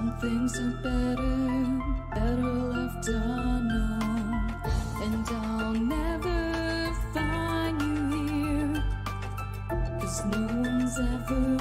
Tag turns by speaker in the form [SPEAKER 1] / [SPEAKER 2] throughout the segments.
[SPEAKER 1] Some things are better left unknown. And I'll never find you here, 'cause no one's ever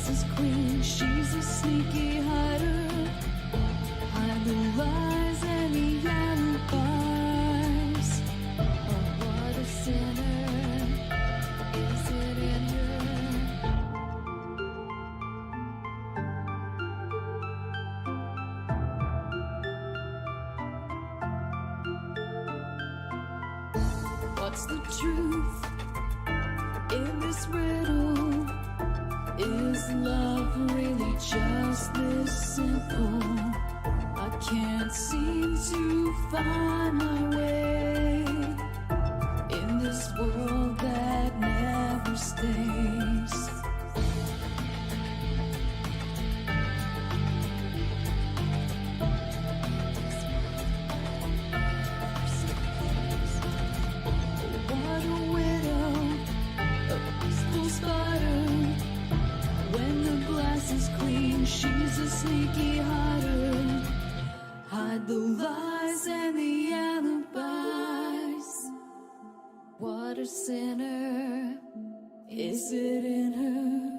[SPEAKER 1] is queen, she's a sneaky hider. Hide the lies and the alibis. Oh, what a sinner, is it in her? What's the truth in this riddle? Is love really just this simple? I can't seem to find my way in this world that never stays. What a widow, a peaceful spider. When the glass is clean, she's a sneaky hider. Hide the lies and the alibis. What a sinner, is it in her?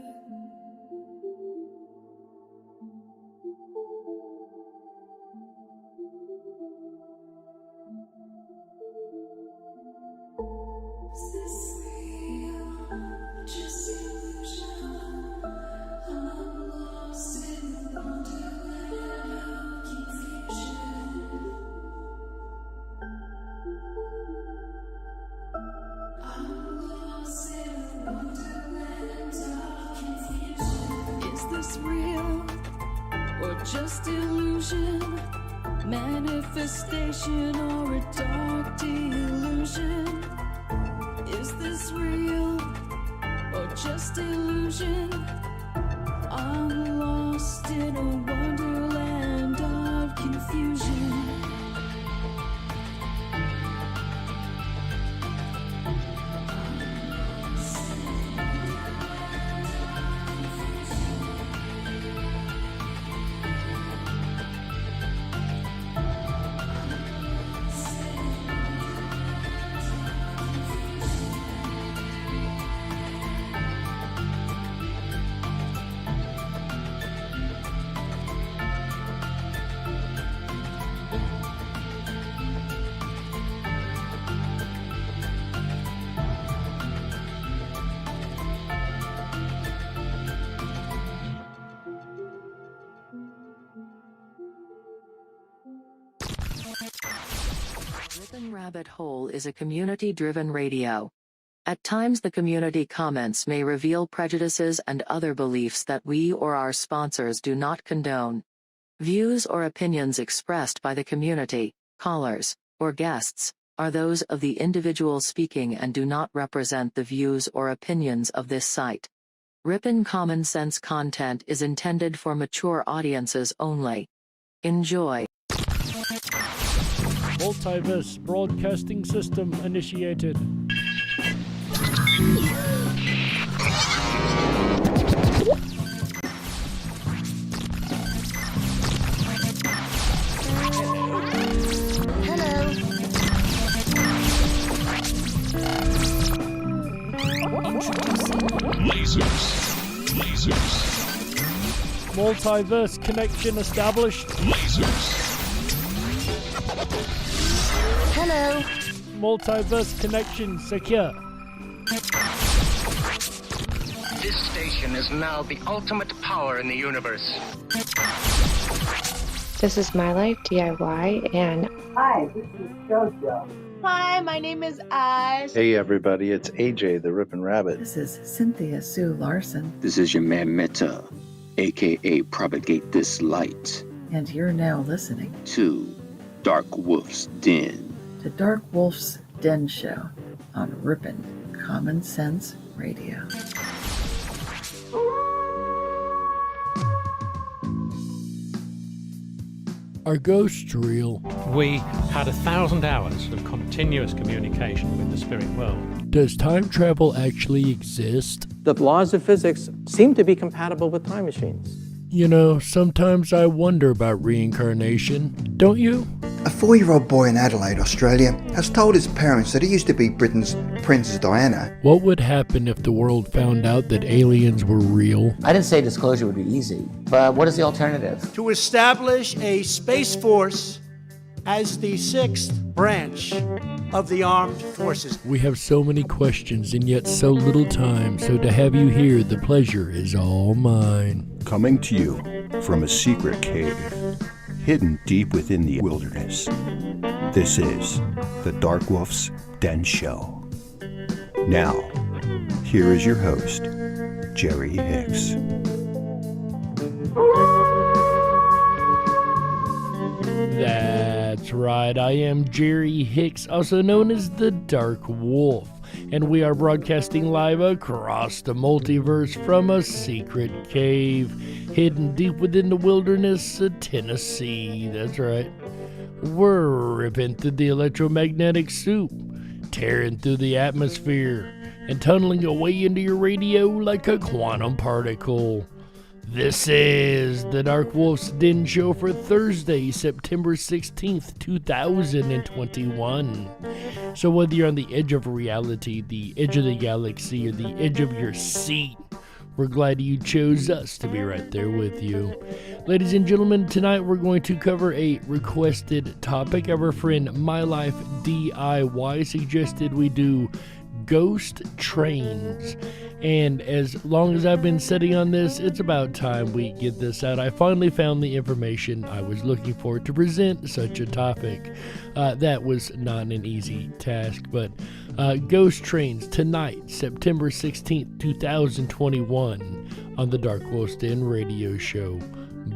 [SPEAKER 1] Is this real? Just illusion? I'm lost in wonderland of confusion. I'm lost in wonderland of confusion. Is this real or just illusion? Manifestation or a dark delusion? Is this real or just illusion? I'm lost in a wonderland of confusion.
[SPEAKER 2] Rip'n Rabbit Hole is a community-driven radio. At times the community comments may reveal prejudices and other beliefs that we or our sponsors do not condone. Views or opinions expressed by the community, callers, or guests, are those of the individual speaking and do not represent the views or opinions of this site. Rip'n Common Sense content is intended for mature audiences only. Enjoy.
[SPEAKER 3] Multiverse broadcasting system initiated.
[SPEAKER 4] Hello.
[SPEAKER 5] Lasers.
[SPEAKER 3] Multiverse connection established.
[SPEAKER 5] Lasers.
[SPEAKER 4] Hello.
[SPEAKER 3] Multiverse connection secure.
[SPEAKER 6] This station is now the ultimate power in the universe.
[SPEAKER 7] This is My Life DIY, and
[SPEAKER 8] hi, this is JoJo.
[SPEAKER 9] Hi, my name is Ash.
[SPEAKER 10] Hey everybody, it's AJ the Rip'n Rabbit.
[SPEAKER 11] This is Cynthia Sue Larson.
[SPEAKER 12] This is your man Meta, aka Propagate This Light.
[SPEAKER 11] And you're now listening
[SPEAKER 12] to DarkWolf's Den.
[SPEAKER 11] The DarkWolf's Den Show on Rip'n Common Sense Radio.
[SPEAKER 3] Are ghosts real?
[SPEAKER 13] We had 1,000 hours of continuous communication with the spirit world.
[SPEAKER 3] Does time travel actually exist?
[SPEAKER 14] The laws of physics seem to be compatible with time machines.
[SPEAKER 3] You know, sometimes I wonder about reincarnation. Don't you?
[SPEAKER 15] A 4-year-old boy in Adelaide, Australia, has told his parents that he used to be Britain's Princess Diana.
[SPEAKER 3] What would happen if the world found out that aliens were real?
[SPEAKER 16] I didn't say disclosure would be easy, but what is the alternative?
[SPEAKER 17] To establish a space force as the 6th branch of the armed forces.
[SPEAKER 3] We have so many questions and yet so little time, so to have you here, the pleasure is all mine.
[SPEAKER 18] Coming to you from a secret cave, hidden deep within the wilderness. This is the Darkwolf's Den Show. Now, here is your host, Jerry Hicks.
[SPEAKER 3] That's right, I am Jerry Hicks, also known as the Dark Wolf, and we are broadcasting live across the multiverse from a secret cave hidden deep within the wilderness of Tennessee. That's right. We're ripping through the electromagnetic soup, tearing through the atmosphere, and tunneling away into your radio like a quantum particle. This is the DarkWolf's Den Show for Thursday, September 16th, 2021. So whether you're on the edge of reality, the edge of the galaxy, or the edge of your seat, we're glad you chose us to be right there with you. Ladies and gentlemen, tonight we're going to cover a requested topic. Our friend My Life DIY suggested we do ghost trains. And as long as I've been sitting on this, it's about time we get this out. I finally found the information I was looking for to present such a topic. That was not an easy task, but ghost trains tonight, September 16th, 2021 on the Darkwolf's Den Radio Show.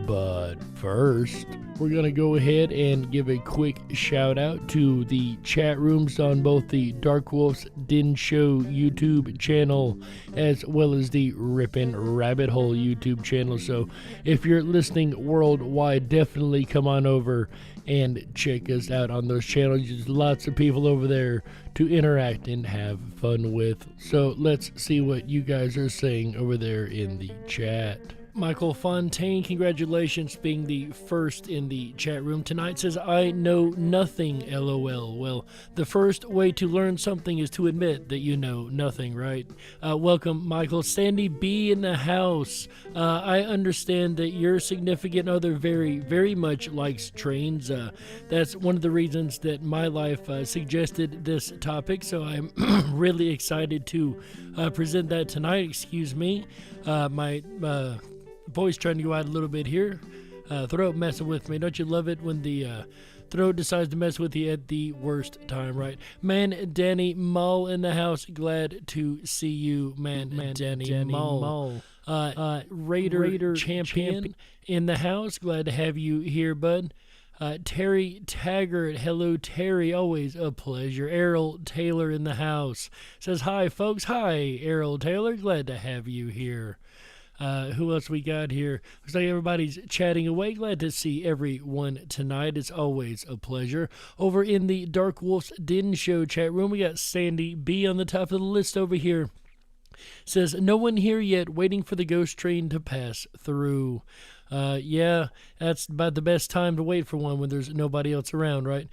[SPEAKER 3] But first, we're going to go ahead and give a quick shout out to the chat rooms on both the Darkwolf's Den Show YouTube channel as well as the Rippin' Rabbit Hole YouTube channel. So if you're listening worldwide, definitely come on over and check us out on those channels. There's lots of people over there to interact and have fun with. So let's see what you guys are saying over there in the chat. Michael Fontaine, congratulations being the first in the chat room tonight, says, I know nothing, LOL. Well, the first way to learn something is to admit that you know nothing, right? Welcome, Michael. Sandy B in the house. I understand that your significant other very, very much likes trains. That's one of the reasons that My Life suggested this topic, so I'm really excited to present that tonight. Excuse me. My voice trying to go out a little bit here. Throat messing with me. Don't you love it when the throat decides to mess with you at the worst time, right? Man, Danny Mull in the house. Glad to see you, man. Danny Mull. Raider champion in the house. Glad to have you here, bud. Terry Taggart, hello Terry, always a pleasure. Errol Taylor in the house says, hi folks. Hi Errol Taylor, glad to have you here. Who else we got here? Looks like everybody's chatting away. Glad to see everyone tonight. It's always a pleasure. Over in the Darkwolf's Den Show chat room, we got Sandy B on the top of the list over here. Says, no one here yet, waiting for the ghost train to pass through. Yeah, that's about the best time to wait for one when there's nobody else around, right?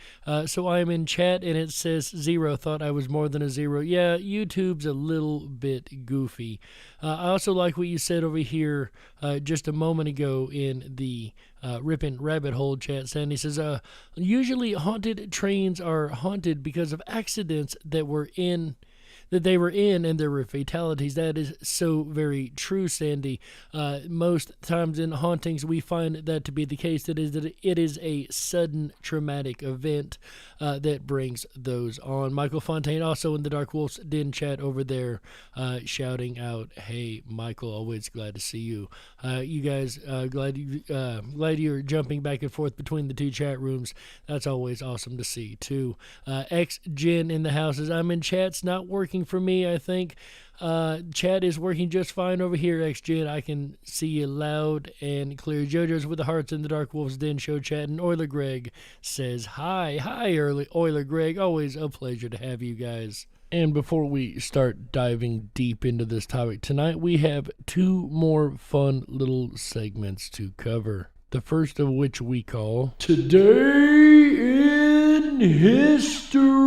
[SPEAKER 3] So I'm in chat and it says 0. Thought I was more than a 0. Yeah, YouTube's a little bit goofy. I also like what you said over here just a moment ago in the Rippin' Rabbit Hole chat. Sandy says, usually haunted trains are haunted because of accidents that they were in and there were fatalities. That is so very true, Sandy. Most times in hauntings we find that to be the case. That it is a sudden traumatic event that brings those on. Michael Fontaine also in the Darkwolf's Den chat over there shouting out, hey Michael, always glad to see you. You guys, glad you're jumping back and forth between the two chat rooms. That's always awesome to see too. X Jen in the house says, I'm in chat's not working working for me, I think. Chat is working just fine over here, XGen. I can see you loud and clear. JoJo's with the Hearts in the DarkWolf's Den Show chat, and Euler Greg says hi. Hi, Euler Greg. Always a pleasure to have you guys. And before we start diving deep into this topic tonight, we have two more fun little segments to cover. The first of which we call Today in History.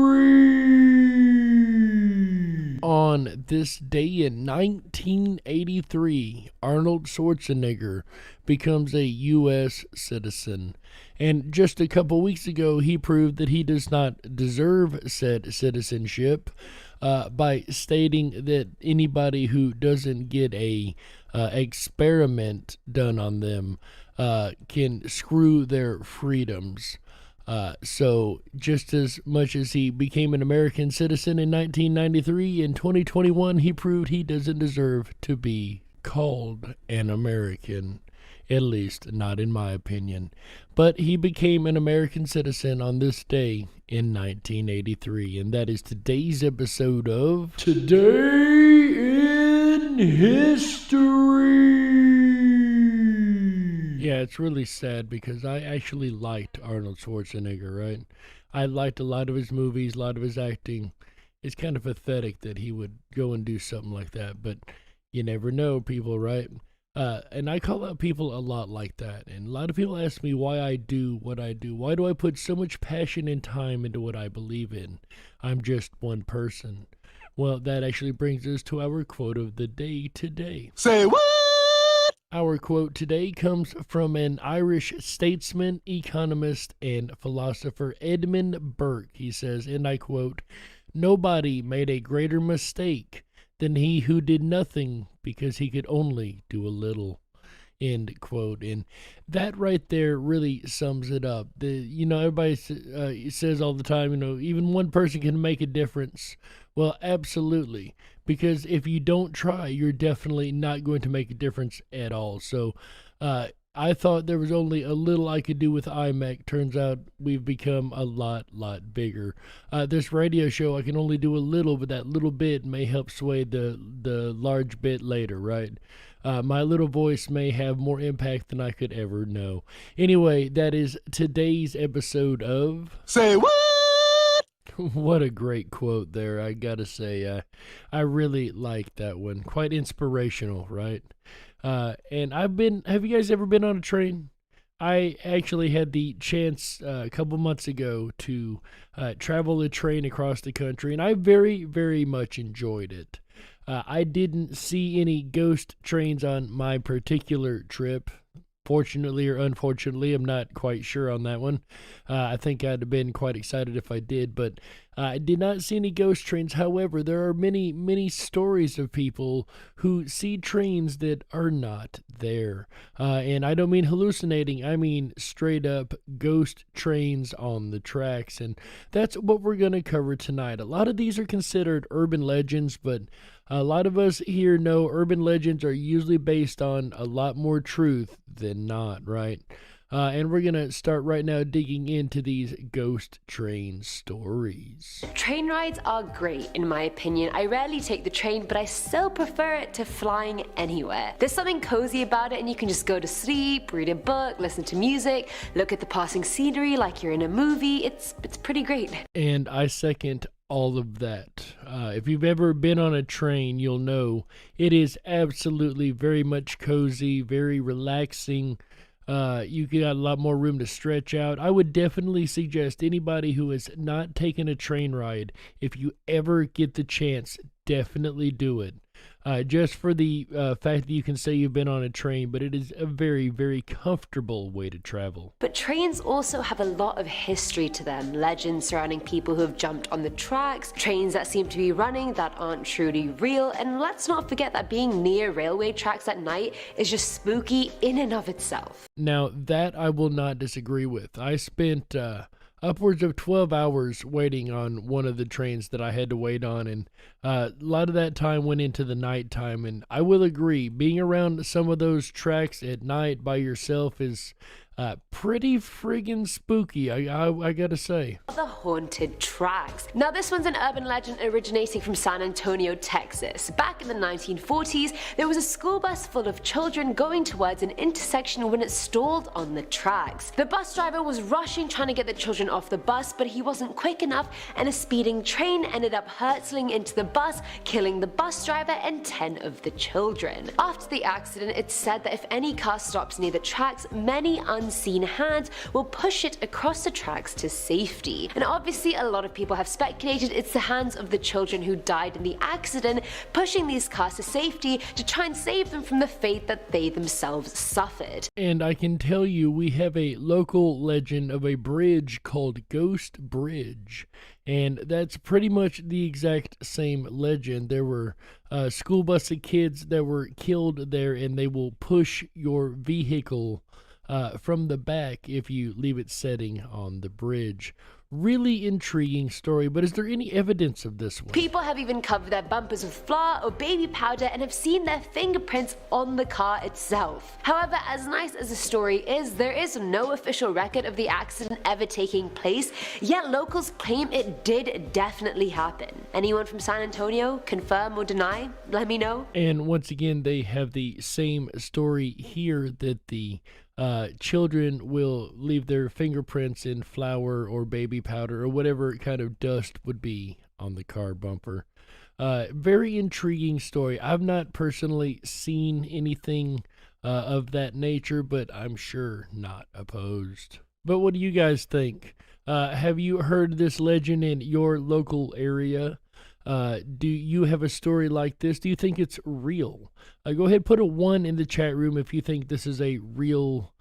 [SPEAKER 3] On this day in 1983, Arnold Schwarzenegger becomes a U.S. citizen. And just a couple weeks ago, he proved that he does not deserve said citizenship by stating that anybody who doesn't get a experiment done on them can screw their freedoms. So just as much as he became an American citizen in 1993, in 2021, he proved he doesn't deserve to be called an American. At least, not in my opinion. But he became an American citizen on this day in 1983. And that is today's episode of Today in History. Yeah, it's really sad because I actually liked Arnold Schwarzenegger, right? I liked a lot of his movies, a lot of his acting. It's kind of pathetic that he would go and do something like that. But you never know, people, right? And I call out people a lot like that. And a lot of people ask me why I do what I do. Why do I put so much passion and time into what I believe in? I'm just one person. Well, that actually brings us to our quote of the day today.
[SPEAKER 5] Say what?
[SPEAKER 3] Our quote today comes from an Irish statesman, economist, and philosopher, Edmund Burke. He says, and I quote, "Nobody made a greater mistake than he who did nothing because he could only do a little." End quote. And that right there really sums it up. Everybody says all the time, even one person can make a difference. Well, absolutely. Because if you don't try, you're definitely not going to make a difference at all. So, I thought there was only a little I could do with iMac. Turns out we've become a lot bigger. This radio show, I can only do a little, but that little bit may help sway the large bit later, right? My little voice may have more impact than I could ever know. Anyway, that is today's episode of...
[SPEAKER 5] Say what?
[SPEAKER 3] What a great quote there, I gotta say. I really like that one. Quite inspirational, right? And have you guys ever been on a train? I actually had the chance a couple months ago to travel a train across the country, and I very, very much enjoyed it. I didn't see any ghost trains on my particular trip. Fortunately or unfortunately, I'm not quite sure on that one. I think I'd have been quite excited if I did, but I did not see any ghost trains. However, there are many, many stories of people who see trains that are not there. And I don't mean hallucinating. I mean straight up ghost trains on the tracks. And that's what we're going to cover tonight. A lot of these are considered urban legends, but a lot of us here know urban legends are usually based on a lot more truth than not, right? And we're going to start right now digging into these ghost train stories.
[SPEAKER 19] Train rides are great, in my opinion. I rarely take the train, but I still prefer it to flying anywhere. There's something cozy about it, and you can just go to sleep, read a book, listen to music, look at the passing scenery like you're in a movie. It's pretty great.
[SPEAKER 3] And I second all of that. If you've ever been on a train, you'll know it is absolutely very much cozy, very relaxing. You got a lot more room to stretch out. I would definitely suggest anybody who has not taken a train ride, if you ever get the chance, definitely do it. Just for the fact that you can say you've been on a train, but it is a very, very comfortable way to travel.
[SPEAKER 19] But trains also have a lot of history to them. Legends surrounding people who have jumped on the tracks, trains that seem to be running that aren't truly real, and let's not forget that being near railway tracks at night is just spooky in and of itself.
[SPEAKER 3] Now, that I will not disagree with. I spent upwards of 12 hours waiting on one of the trains that I had to wait on, and a lot of that time went into the nighttime. And I will agree, being around some of those tracks at night by yourself is Pretty friggin' spooky, I gotta say.
[SPEAKER 19] The haunted tracks. Now this one's an urban legend originating from San Antonio, Texas. Back in the 1940s, there was a school bus full of children going towards an intersection when it stalled on the tracks. The bus driver was rushing trying to get the children off the bus, but he wasn't quick enough and a speeding train ended up hurtling into the bus, killing the bus driver and 10 of the children. After the accident, it's said that if any car stops near the tracks, many unseen hands will push it across the tracks to safety. And obviously a lot of people have speculated it's the hands of the children who died in the accident pushing these cars to safety to try and save them from the fate that they themselves suffered.
[SPEAKER 3] And I can tell you we have a local legend of a bridge called Ghost Bridge. And that's pretty much the exact same legend. There were school bus of kids that were killed there, and they will push your vehicle from the back if you leave it setting on the bridge. Really intriguing story, but is there any evidence of this one?
[SPEAKER 19] People have even covered their bumpers with flour or baby powder and have seen their fingerprints on the car itself. However, as nice as the story is, there is no official record of the accident ever taking place, yet locals claim it did definitely happen. Anyone from San Antonio confirm or deny? Let me know.
[SPEAKER 3] And once again, they have the same story here that the children will leave their fingerprints in flour or baby powder or whatever kind of dust would be on the car bumper. Very intriguing story. I've not personally seen anything of that nature, but I'm sure not opposed. But what do you guys think? Have you heard this legend in your local area? Do you have a story like this? Do you think it's real? Go ahead, put a 1 in the chat room if you think this is a real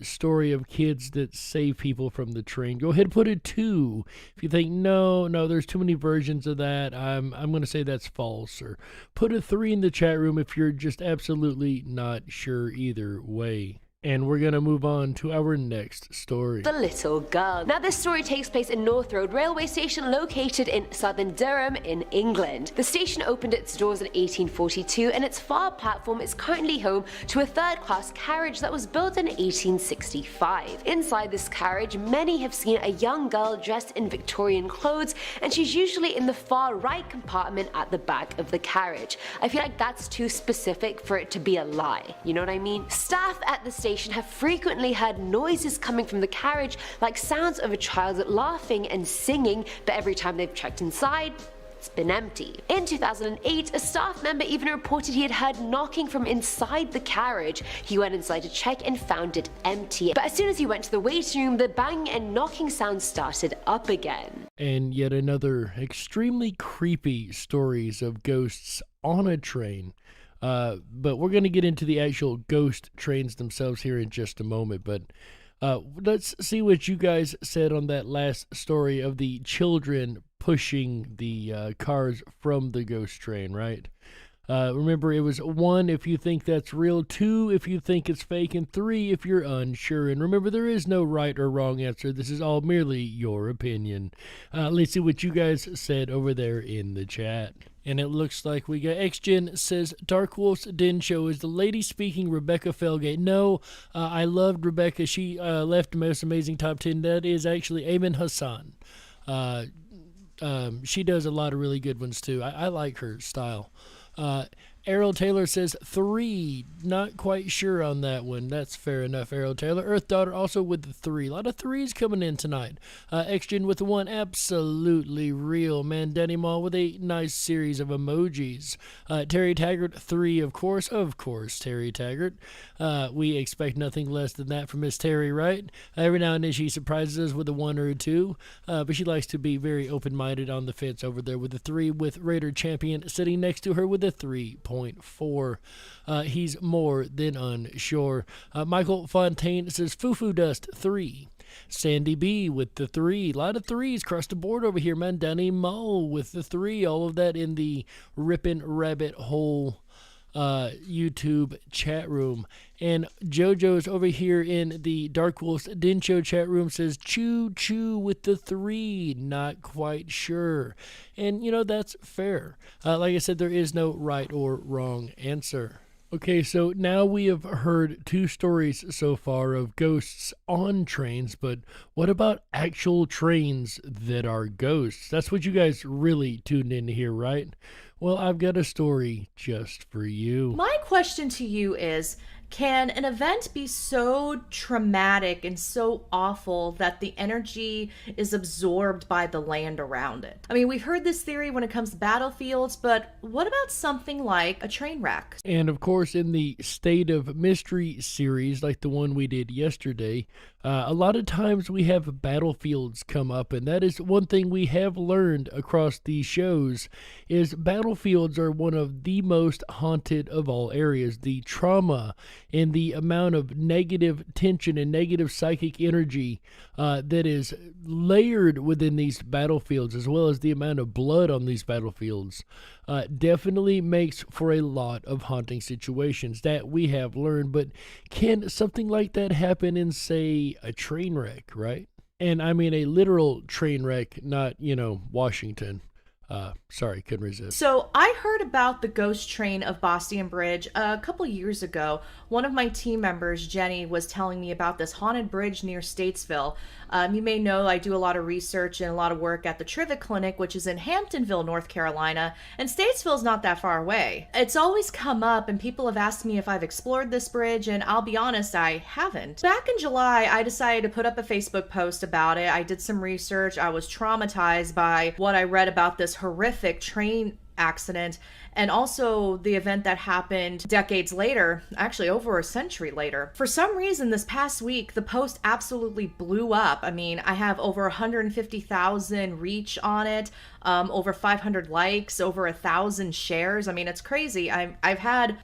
[SPEAKER 3] story of kids that save people from the train. Go ahead, put a 2 if you think no, there's too many versions of that. I'm going to say that's false. Or put a 3 in the chat room if you're just absolutely not sure either way. And we're going to move on to our next story.
[SPEAKER 19] The Little Girl. Now this story takes place in North Road railway station located in southern Durham in England. The station opened its doors in 1842 and its far platform is currently home to a third-class carriage that was built in 1865. Inside this carriage, many have seen a young girl dressed in Victorian clothes, and she's usually in the far right compartment at the back of the carriage. I feel like that's too specific for it to be a lie, you know what I mean? Staff at the station have frequently heard noises coming from the carriage, like sounds of a child laughing and singing, but every time they've checked inside, it's been empty. In 2008, a staff member even reported he had heard knocking from inside the carriage. He went inside to check and found it empty. But as soon as he went to the waiting room, the bang and knocking sound started up again.
[SPEAKER 3] And yet another extremely creepy stories of ghosts on a train. But we're going to get into the actual ghost trains themselves here in just a moment. But let's see what you guys said on that last story of the children pushing the cars from the ghost train, right? Remember, it was 1 if you think that's real, 2 if you think it's fake, and 3 if you're unsure. And remember, there is no right or wrong answer. This is all merely your opinion. Let's see what you guys said over there in the chat. And it looks like we got XGen says DarkWolf's Den Show is the lady speaking Rebecca Felgate. No, I loved Rebecca. She left Most Amazing Top 10. That is actually Ayman Hassan. She does a lot of really good ones too. I like her style. Errol Taylor says 3. Not quite sure on that one. That's fair enough, Errol Taylor. Earth Daughter also with the 3. A lot of 3s coming in tonight. XGen with the 1. Absolutely real. Man, Danny Mall with a nice series of emojis. Terry Taggart 3, of course. Of course, Terry Taggart. We expect nothing less than that from Miss Terry, right? Every now and then she surprises us with a 1 or a 2. But she likes to be very open-minded on the fence over there with the 3, with Raider Champion sitting next to her with a 3.4. He's more than unsure. Michael Fontaine says Fufu Dust 3. Sandy B with the 3. A lot of 3s across the board over here, man. Danny Mo with the 3. All of that in the Rippin' Rabbit Hole YouTube chat room. And JoJo's over here in the DarkWolf's Den Show chat room says Choo Choo with the 3. Not quite sure. And you know, that's fair. Like I said, there is no right or wrong answer. Okay, so now we have heard 2 stories so far of ghosts on trains, but what about actual trains that are ghosts? That's what you guys really tuned in to hear, right? Well, I've got a story just for you.
[SPEAKER 20] My question to you is, can an event be so traumatic and so awful that the energy is absorbed by the land around it? I mean, we've heard this theory when it comes to battlefields, but what about something like a train wreck?
[SPEAKER 3] And of course, in the State of Mystery series, like the one we did yesterday, a lot of times we have battlefields come up, and that is one thing we have learned across these shows, is battlefields are one of the most haunted of all areas. The trauma and the amount of negative tension and negative psychic energy that is layered within these battlefields, as well as the amount of blood on these battlefields, definitely makes for a lot of haunting situations that we have learned. But can something like that happen in, say, a train wreck, right? And I mean a literal train wreck, not, Washington. Sorry, couldn't resist.
[SPEAKER 20] So I heard about the ghost train of Boston Bridge a couple years ago. One of my team members, Jenny, was telling me about this haunted bridge near Statesville. You may know I do a lot of research and a lot of work at the Trivet Clinic, which is in Hamptonville, North Carolina, and Statesville's not that far away. It's always come up, and people have asked me if I've explored this bridge, and I'll be honest, I haven't. Back in July, I decided to put up a Facebook post about it. I did some research. I was traumatized by what I read about this horrific train accident, and also the event that happened decades later, actually over a century later. For some reason, this past week, the post absolutely blew up. I mean, I have over 150,000 reach on it, over 500 likes, over 1,000 shares. I mean, it's crazy.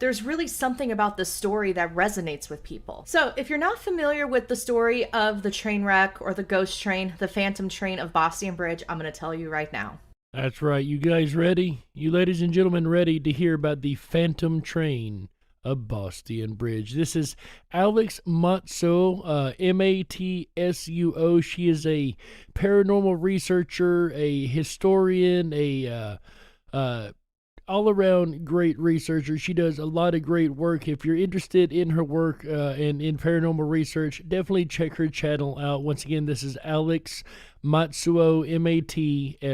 [SPEAKER 20] There's really something about this story that resonates with people. So if you're not familiar with the story of the train wreck or the ghost train, the phantom train of Boston Bridge, I'm going to tell you right now.
[SPEAKER 3] That's right. You guys ready? You ladies and gentlemen ready to hear about the phantom train of Boston Bridge? This is Alex Matsuo, M-A-T-S-U-O. She is a paranormal researcher, a historian, a all-around great researcher. She does a lot of great work. If you're interested in her work and in paranormal research, definitely check her channel out. Once again, this is Alex Matsuo, M-A-T-S-U-O.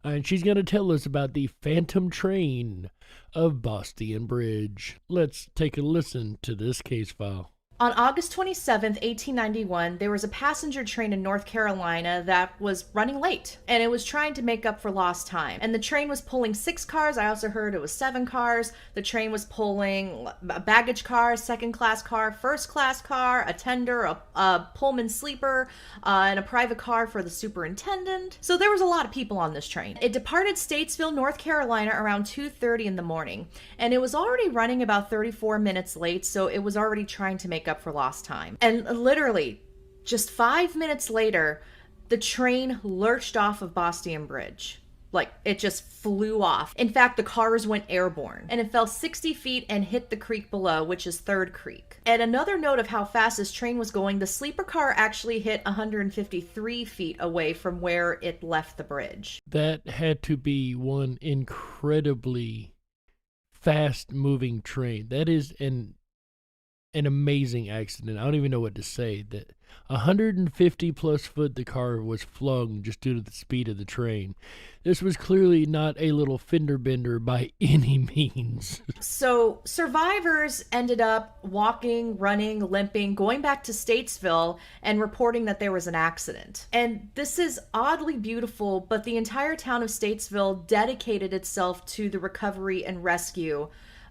[SPEAKER 3] And she's going to tell us about the phantom train of Boston Bridge. Let's take a listen to this case file.
[SPEAKER 20] On August 27th, 1891, there was a passenger train in North Carolina that was running late, and it was trying to make up for lost time. And the train was pulling 6 cars. I also heard it was 7 cars. The train was pulling a baggage car, second-class car, first-class car, a tender, a Pullman sleeper, and a private car for the superintendent. So there was a lot of people on this train. It departed Statesville, North Carolina around 2:30 in the morning, and it was already running about 34 minutes late, so it was already trying to make up for lost time. And literally, just 5 minutes later, the train lurched off of Boston Bridge. Like, it just flew off. In fact, the cars went airborne, and it fell 60 feet and hit the creek below, which is Third Creek. And another note of how fast this train was going, the sleeper car actually hit 153 feet away from where it left the bridge.
[SPEAKER 3] That had to be one incredibly fast-moving train. That is an amazing accident. I don't even know what to say. That 150 plus foot the car was flung just due to the speed of the train. This was clearly not a little fender bender by any means.
[SPEAKER 20] So survivors ended up walking, running, limping, going back to Statesville and reporting that there was an accident. And this is oddly beautiful, but the entire town of Statesville dedicated itself to the recovery and rescue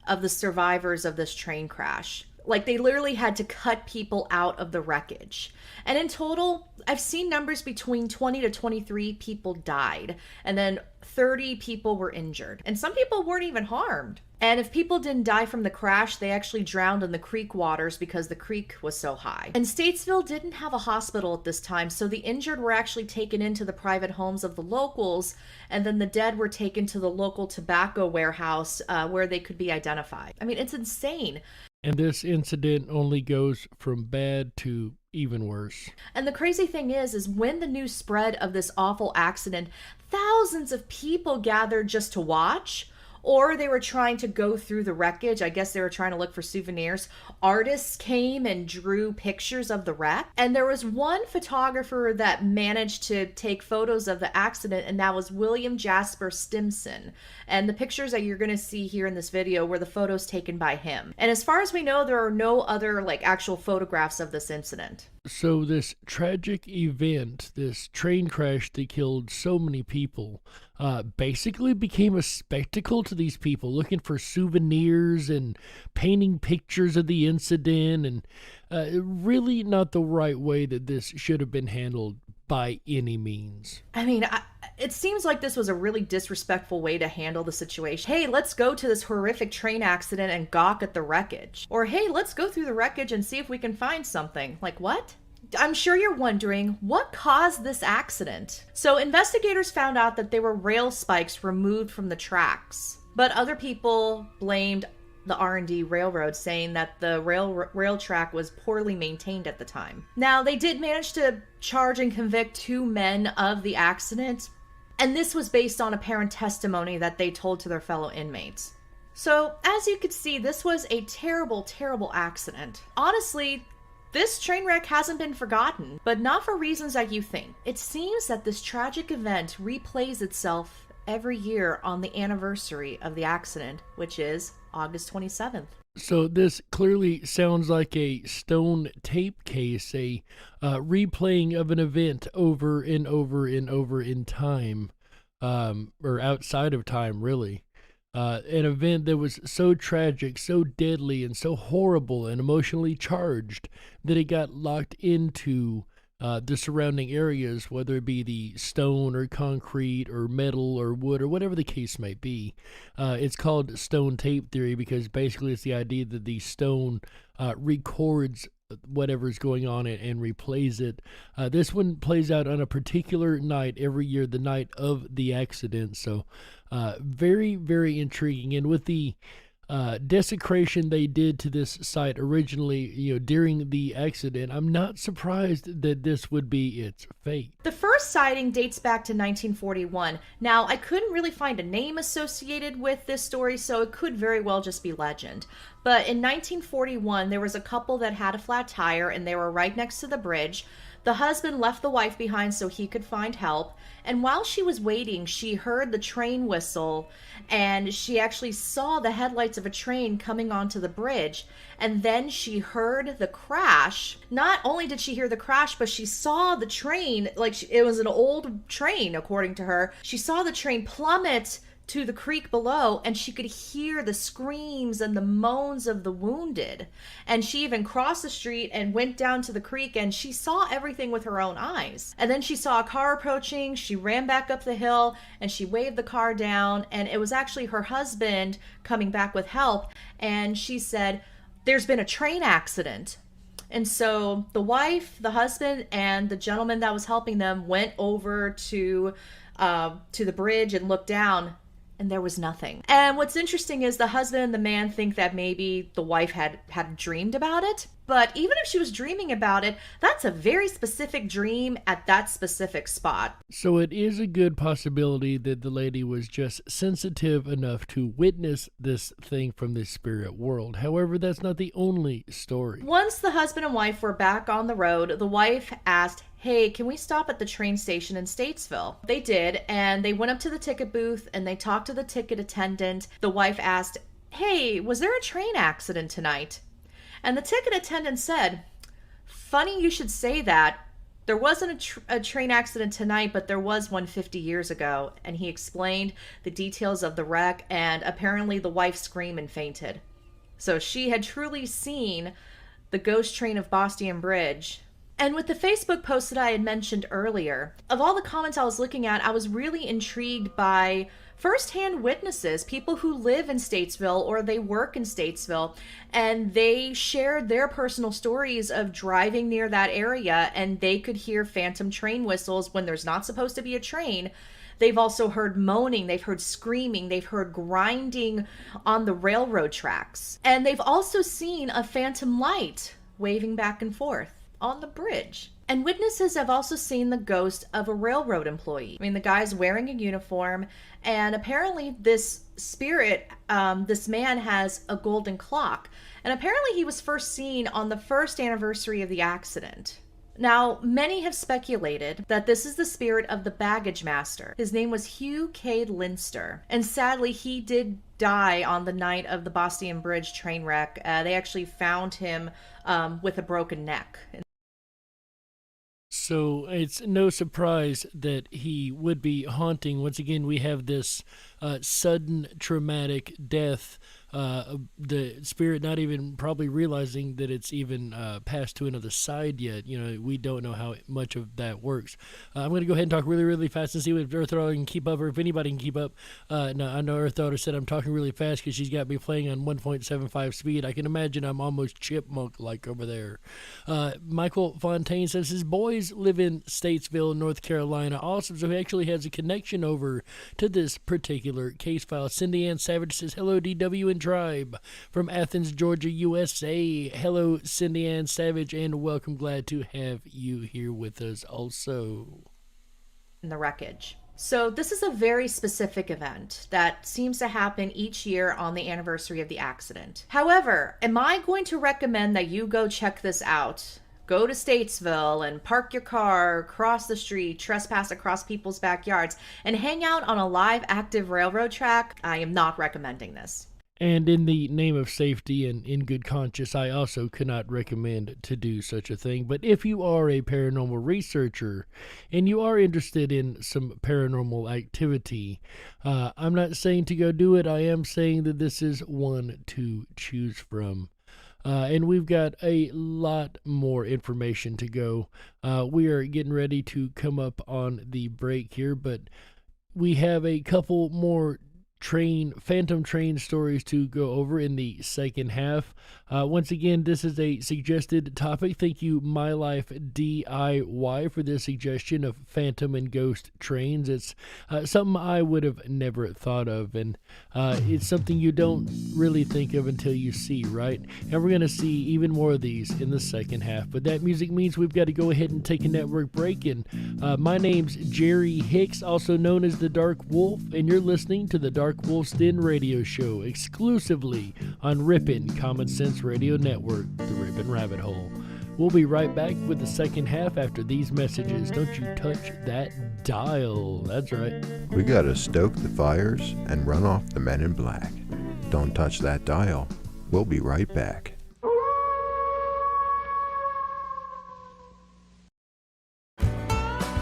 [SPEAKER 20] of the survivors of this train crash. Like, they literally had to cut people out of the wreckage. And in total, I've seen numbers between 20 to 23 people died, and then 30 people were injured. And some people weren't even harmed. And if people didn't die from the crash, they actually drowned in the creek waters because the creek was so high. And Statesville didn't have a hospital at this time, so the injured were actually taken into the private homes of the locals, and then the dead were taken to the local tobacco warehouse where they could be identified. I mean, it's insane.
[SPEAKER 3] And this incident only goes from bad to even worse.
[SPEAKER 20] And the crazy thing is when the news spread of this awful accident, thousands of people gathered just to watch or they were trying to go through the wreckage. I guess they were trying to look for souvenirs. Artists came and drew pictures of the wreck. And there was one photographer that managed to take photos of the accident, and that was William Jasper Stimson. And the pictures that you're going to see here in this video were the photos taken by him. And as far as we know, there are no other actual photographs of this incident.
[SPEAKER 3] So this tragic event, this train crash that killed so many people, basically became a spectacle to these people, looking for souvenirs and painting pictures of the incident, and really not the right way that this should have been handled by any means.
[SPEAKER 20] I mean, it seems like this was a really disrespectful way to handle the situation. Hey, let's go to this horrific train accident and gawk at the wreckage. Or, hey, let's go through the wreckage and see if we can find something. Like, what? I'm sure you're wondering, what caused this accident? So investigators found out that there were rail spikes removed from the tracks. But other people blamed the R&D Railroad, saying that the rail track was poorly maintained at the time. Now, they did manage to charge and convict 2 men of the accident, and this was based on apparent testimony that they told to their fellow inmates. So, as you can see, this was a terrible, terrible accident. Honestly, this train wreck hasn't been forgotten, but not for reasons that you think. It seems that this tragic event replays itself every year on the anniversary of the accident, which is August 27th.
[SPEAKER 3] So this clearly sounds like a stone tape case, a replaying of an event over and over and over in time, or outside of time, really. An event that was so tragic, so deadly, and so horrible and emotionally charged that it got locked into the surrounding areas, whether it be the stone or concrete or metal or wood or whatever the case might be. It's called stone tape theory because basically it's the idea that the stone records whatever's going on and replays it. This one plays out on a particular night every year, the night of the accident. So very, very intriguing. And with the desecration they did to this site originally, during the accident, I'm not surprised that this would be its fate.
[SPEAKER 20] The first sighting dates back to 1941. Now, I couldn't really find a name associated with this story, so it could very well just be legend. But in 1941, there was a couple that had a flat tire, and they were right next to the bridge. The husband left the wife behind so he could find help, and while she was waiting, she heard the train whistle, and she actually saw the headlights of a train coming onto the bridge, and then she heard the crash. Not only did she hear the crash, but she saw the train, it was an old train, according to her. She saw the train plummet to the creek below, and she could hear the screams and the moans of the wounded. And she even crossed the street and went down to the creek, and she saw everything with her own eyes. And then she saw a car approaching. She ran back up the hill and she waved the car down, and it was actually her husband coming back with help. And she said, "There's been a train accident." And so the wife, the husband, and the gentleman that was helping them went over to the bridge and looked down, and there was nothing. And what's interesting is the husband and the man think that maybe the wife had dreamed about it. But even if she was dreaming about it, that's a very specific dream at that specific spot.
[SPEAKER 3] So it is a good possibility that the lady was just sensitive enough to witness this thing from the spirit world. However, that's not the only story.
[SPEAKER 20] Once the husband and wife were back on the road, the wife asked, "Hey, can we stop at the train station in Statesville?" They did, and they went up to the ticket booth and they talked to the ticket attendant. The wife asked, "Hey, was there a train accident tonight?" And the ticket attendant said, "Funny you should say that. There wasn't a train accident tonight, but there was one 50 years ago." And he explained the details of the wreck, and apparently the wife screamed and fainted. So she had truly seen the ghost train of Boston Bridge. And with the Facebook post that I had mentioned earlier, of all the comments I was looking at, I was really intrigued by firsthand witnesses, people who live in Statesville or they work in Statesville, and they shared their personal stories of driving near that area, and they could hear phantom train whistles when there's not supposed to be a train. They've also heard moaning, they've heard screaming, they've heard grinding on the railroad tracks. And they've also seen a phantom light waving back and forth on the bridge. And witnesses have also seen the ghost of a railroad employee. I mean, the guy's wearing a uniform, and apparently this spirit, this man has a golden clock. And apparently he was first seen on the first anniversary of the accident. Now, many have speculated that this is the spirit of the baggage master. His name was Hugh K. Linster, and sadly he did die on the night of the Boston Bridge train wreck. They actually found him with a broken neck.
[SPEAKER 3] So it's no surprise that he would be haunting. Once again, we have this sudden traumatic death. The spirit not even probably realizing that it's even passed to another side yet. You know, we don't know how much of that works. I'm going to go ahead and talk really, really fast and see if Earth Daughter can keep up, or if anybody can keep up. No, I know Earth Daughter said I'm talking really fast because she's got me playing on 1.75 speed. I can imagine I'm almost chipmunk-like over there. Michael Fontaine says his boys live in Statesville, North Carolina. Awesome. So he actually has a connection over to this particular case file. Cindy Ann Savage says, hello, DW and Tribe from Athens, Georgia, USA. Hello, Cindy Ann Savage, and welcome. Glad to have you here with us also.
[SPEAKER 20] In the wreckage. So this is a very specific event that seems to happen each year on the anniversary of the accident. However, am I going to recommend that you go check this out? Go to Statesville and park your car, cross the street, trespass across people's backyards, and hang out on a live active railroad track? I am not recommending this.
[SPEAKER 3] And in the name of safety and in good conscience, I also could not recommend to do such a thing. But if you are a paranormal researcher and you are interested in some paranormal activity, I'm not saying to go do it. I am saying that this is one to choose from. And we've got a lot more information to go. We are getting ready to come up on the break here, but we have a couple more phantom train stories to go over in the second half. Once again, this is a suggested topic. Thank you, My Life DIY, for this suggestion of phantom and ghost trains. It's something I would have never thought of, and it's something you don't really think of until you see, right? And we're going to see even more of these in the second half. But that music means we've got to go ahead and take a network break. And my name's Jerry Hicks, also known as the Dark Wolf, and you're listening to the DarkWolf's Den Radio Show, exclusively on Rippin' Common Sense Radio Network, the Rippin' Rabbit Hole. We'll be right back with the second half after these messages. Don't you touch that dial. That's right.
[SPEAKER 18] We gotta stoke the fires and run off the men in black. Don't touch that dial. We'll be right back.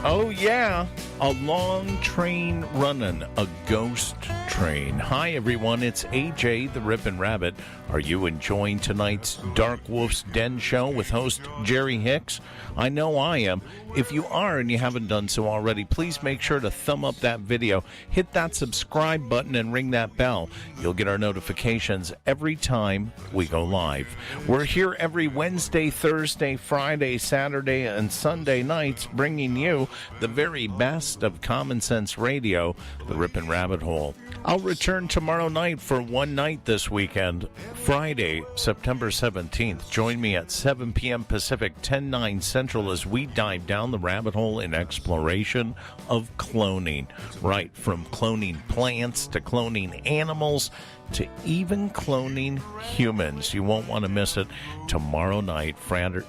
[SPEAKER 21] Oh yeah, a long train running, a ghost train. Hi everyone, it's AJ the Rippin' Rabbit. Are you enjoying tonight's DarkWolf's Den Show with host Jerry Hicks? I know I am. If you are and you haven't done so already, please make sure to thumb up that video, hit that subscribe button, and ring that bell. You'll get our notifications every time we go live. We're here every Wednesday, Thursday, Friday, Saturday, and Sunday nights, bringing you the very best of common sense radio, the Rippin' Rabbit Hole. I'll return tomorrow night for one night this weekend, Friday, September 17th. Join me at 7 p.m. Pacific, 10/9 Central, as we dive down the rabbit hole in exploration of cloning. Right, from cloning plants to cloning animals to even cloning humans. You won't want to miss it tomorrow night, Friday,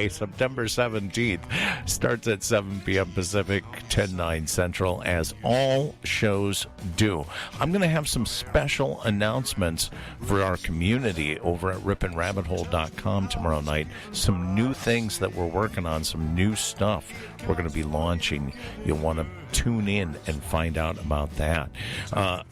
[SPEAKER 21] September 17th. Starts at 7 p.m. Pacific, 10/9 Central, as all shows do. I'm going to have some special announcements for our community over at rippinrabbithole.com tomorrow night. Some new things that we're working on, some new stuff we're going to be launching. You'll want to tune in and find out about that.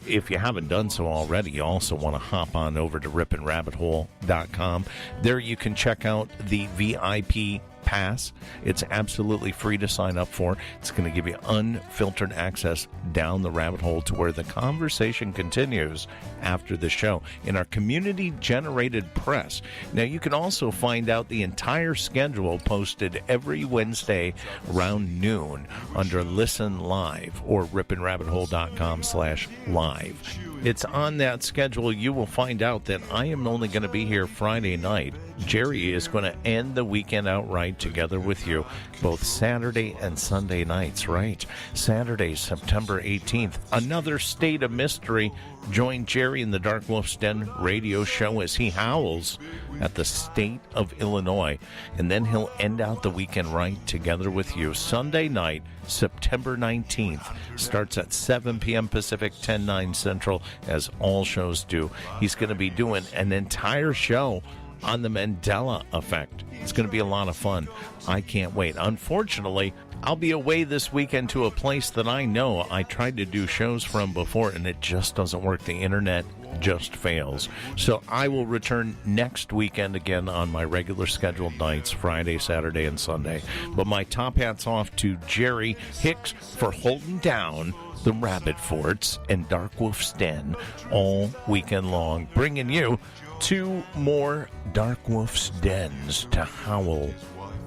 [SPEAKER 21] If you haven't done so already, you also want to hop on over to rippinrabbithole.com. There you can check out the VIP Pass. It's absolutely free to sign up for. It's going to give you unfiltered access down the rabbit hole to where the conversation continues after the show in our community-generated press. Now, you can also find out the entire schedule posted every Wednesday around noon under Listen Live or rippinrabbithole.com/live. it's on that schedule, you will find out that I am only going to be here Friday night. Jerry is going to end the weekend outright together with you, both Saturday and Sunday nights, right? Saturday, September 18th, another State of Mystery. Join Jerry in the Darkwolf's Den Radio Show as he howls at the state of Illinois. And then he'll end out the weekend right together with you. Sunday night, September 19th, starts at 7 p.m. Pacific, 10/9 Central, as all shows do. He's going to be doing an entire show on the Mandela effect. It's going to be a lot of fun. I can't wait. Unfortunately, I'll be away this weekend to a place that I know I tried to do shows from before, and it just doesn't work. The internet just fails. So I will return next weekend again on my regular scheduled nights, Friday, Saturday, and Sunday. But my top hat's off to Jerry Hicks for holding down the Rabbit Forts and Darkwolf's Den all weekend long, bringing you 2 more Darkwolf's Dens to howl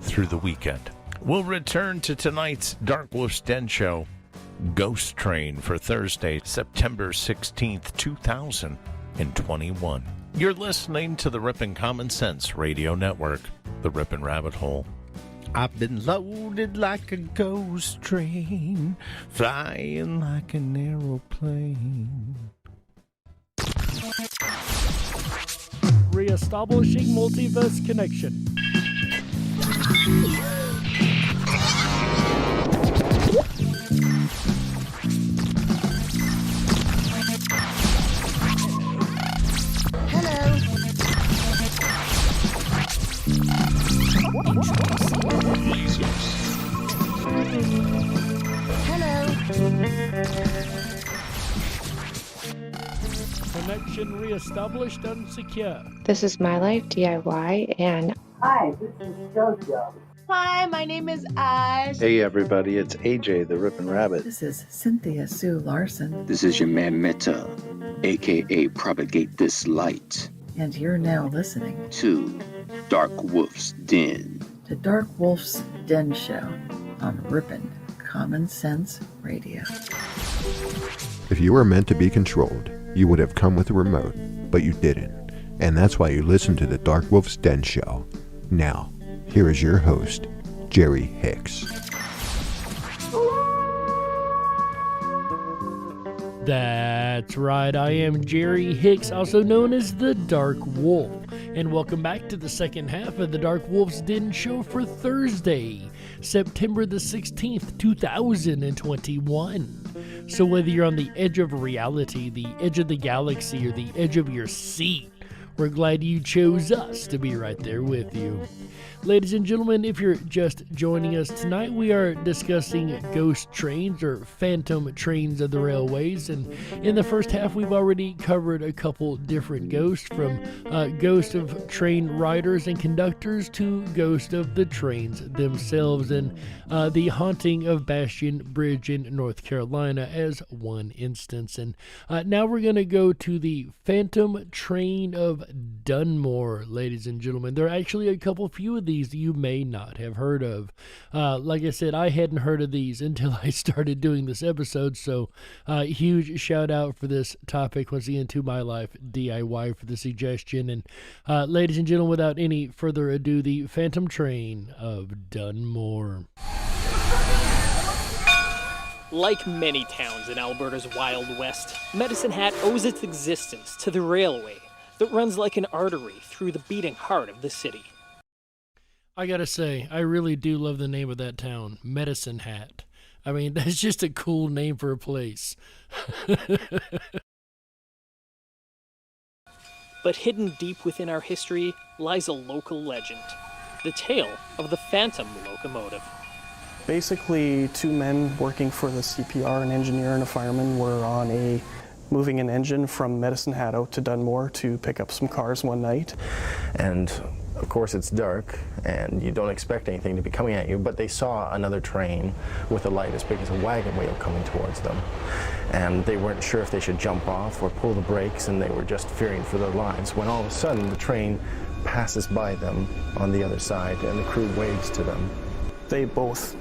[SPEAKER 21] through the weekend. We'll return to tonight's Darkwolf's Den show, Ghost Train, for Thursday, September 16th, 2021. You're listening to the Rippin' Common Sense Radio Network, the Rippin' Rabbit Hole. I've been loaded like a ghost train, flying like an aeroplane.
[SPEAKER 3] Reestablishing multiverse connection. Connection reestablished and secure.
[SPEAKER 7] This is My Life DIY, and
[SPEAKER 8] Hi, this is JoJo.
[SPEAKER 9] Hi, my name is Ash.
[SPEAKER 10] Hey everybody, it's AJ the Rippin' Rabbit.
[SPEAKER 11] This is Cynthia Sue Larson.
[SPEAKER 12] This is your man Meta, aka Propagate This Light.
[SPEAKER 11] And you're now listening
[SPEAKER 12] to Darkwolf's Den.
[SPEAKER 11] The DarkWolf's Den Show on Rippin' Common Sense Radio.
[SPEAKER 18] If you were meant to be controlled, you would have come with a remote, but you didn't. And that's why you listen to the Darkwolf's Den Show. Now, here is your host, Jerry Hicks.
[SPEAKER 3] That's right, I am Jerry Hicks, also known as the Dark Wolf, and welcome back to the second half of the Darkwolf's Den Show for Thursday, September the 16th, 2021. So whether you're on the edge of reality, the edge of the galaxy, or the edge of your seat, we're glad you chose us to be right there with you. Ladies and gentlemen, if you're just joining us tonight, we are discussing ghost trains or phantom trains of the railways. And in the first half, we've already covered a couple different ghosts, from ghost of train riders and conductors to ghost of the trains themselves, and the haunting of Bastion Bridge in North Carolina as one instance. And now we're going to go to the phantom train of Dunmore, ladies and gentlemen. There are actually a couple few of these you may not have heard of. Like I said, I hadn't heard of these until I started doing this episode, so huge shout out for this topic once again to My Life DIY for the suggestion. And ladies and gentlemen, without any further ado, the phantom train of Dunmore.
[SPEAKER 1] Like many towns in Alberta's Wild West, Medicine Hat owes its existence to the railway that runs like an artery through the beating heart of the city.
[SPEAKER 3] I gotta say, I really do love the name of that town, Medicine Hat. I mean, that's just a cool name for a place.
[SPEAKER 1] But hidden deep within our history lies a local legend, the tale of the Phantom Locomotive.
[SPEAKER 22] Basically, 2 men working for the CPR, an engineer and a fireman, were on moving an engine from Medicine Hat out to Dunmore to pick up some cars one night.
[SPEAKER 23] And of course it's dark and you don't expect anything to be coming at you, but they saw another train with a light as big as a wagon wheel coming towards them. And they weren't sure if they should jump off or pull the brakes, and they were just fearing for their lives, when all of a sudden the train passes by them on the other side and the crew waves to them.
[SPEAKER 22] They both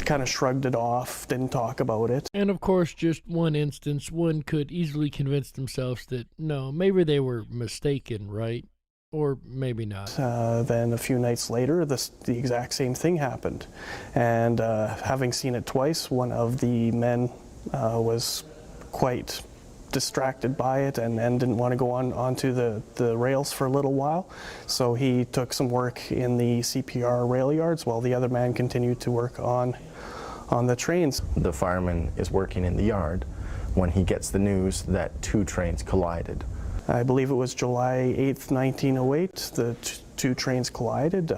[SPEAKER 22] kind of shrugged it off, didn't talk about it.
[SPEAKER 3] And of course, just one instance, one could easily convince themselves that, no, maybe they were mistaken, right? Or maybe not.
[SPEAKER 22] Then a few nights later, the exact same thing happened. And having seen it twice, one of the men was quite distracted by it and didn't want to go onto the rails for a little while. So he took some work in the CPR rail yards while the other man continued to work on the trains.
[SPEAKER 23] The fireman is working in the yard when he gets the news that two trains collided.
[SPEAKER 22] I believe it was July 8th, 1908, the two trains collided.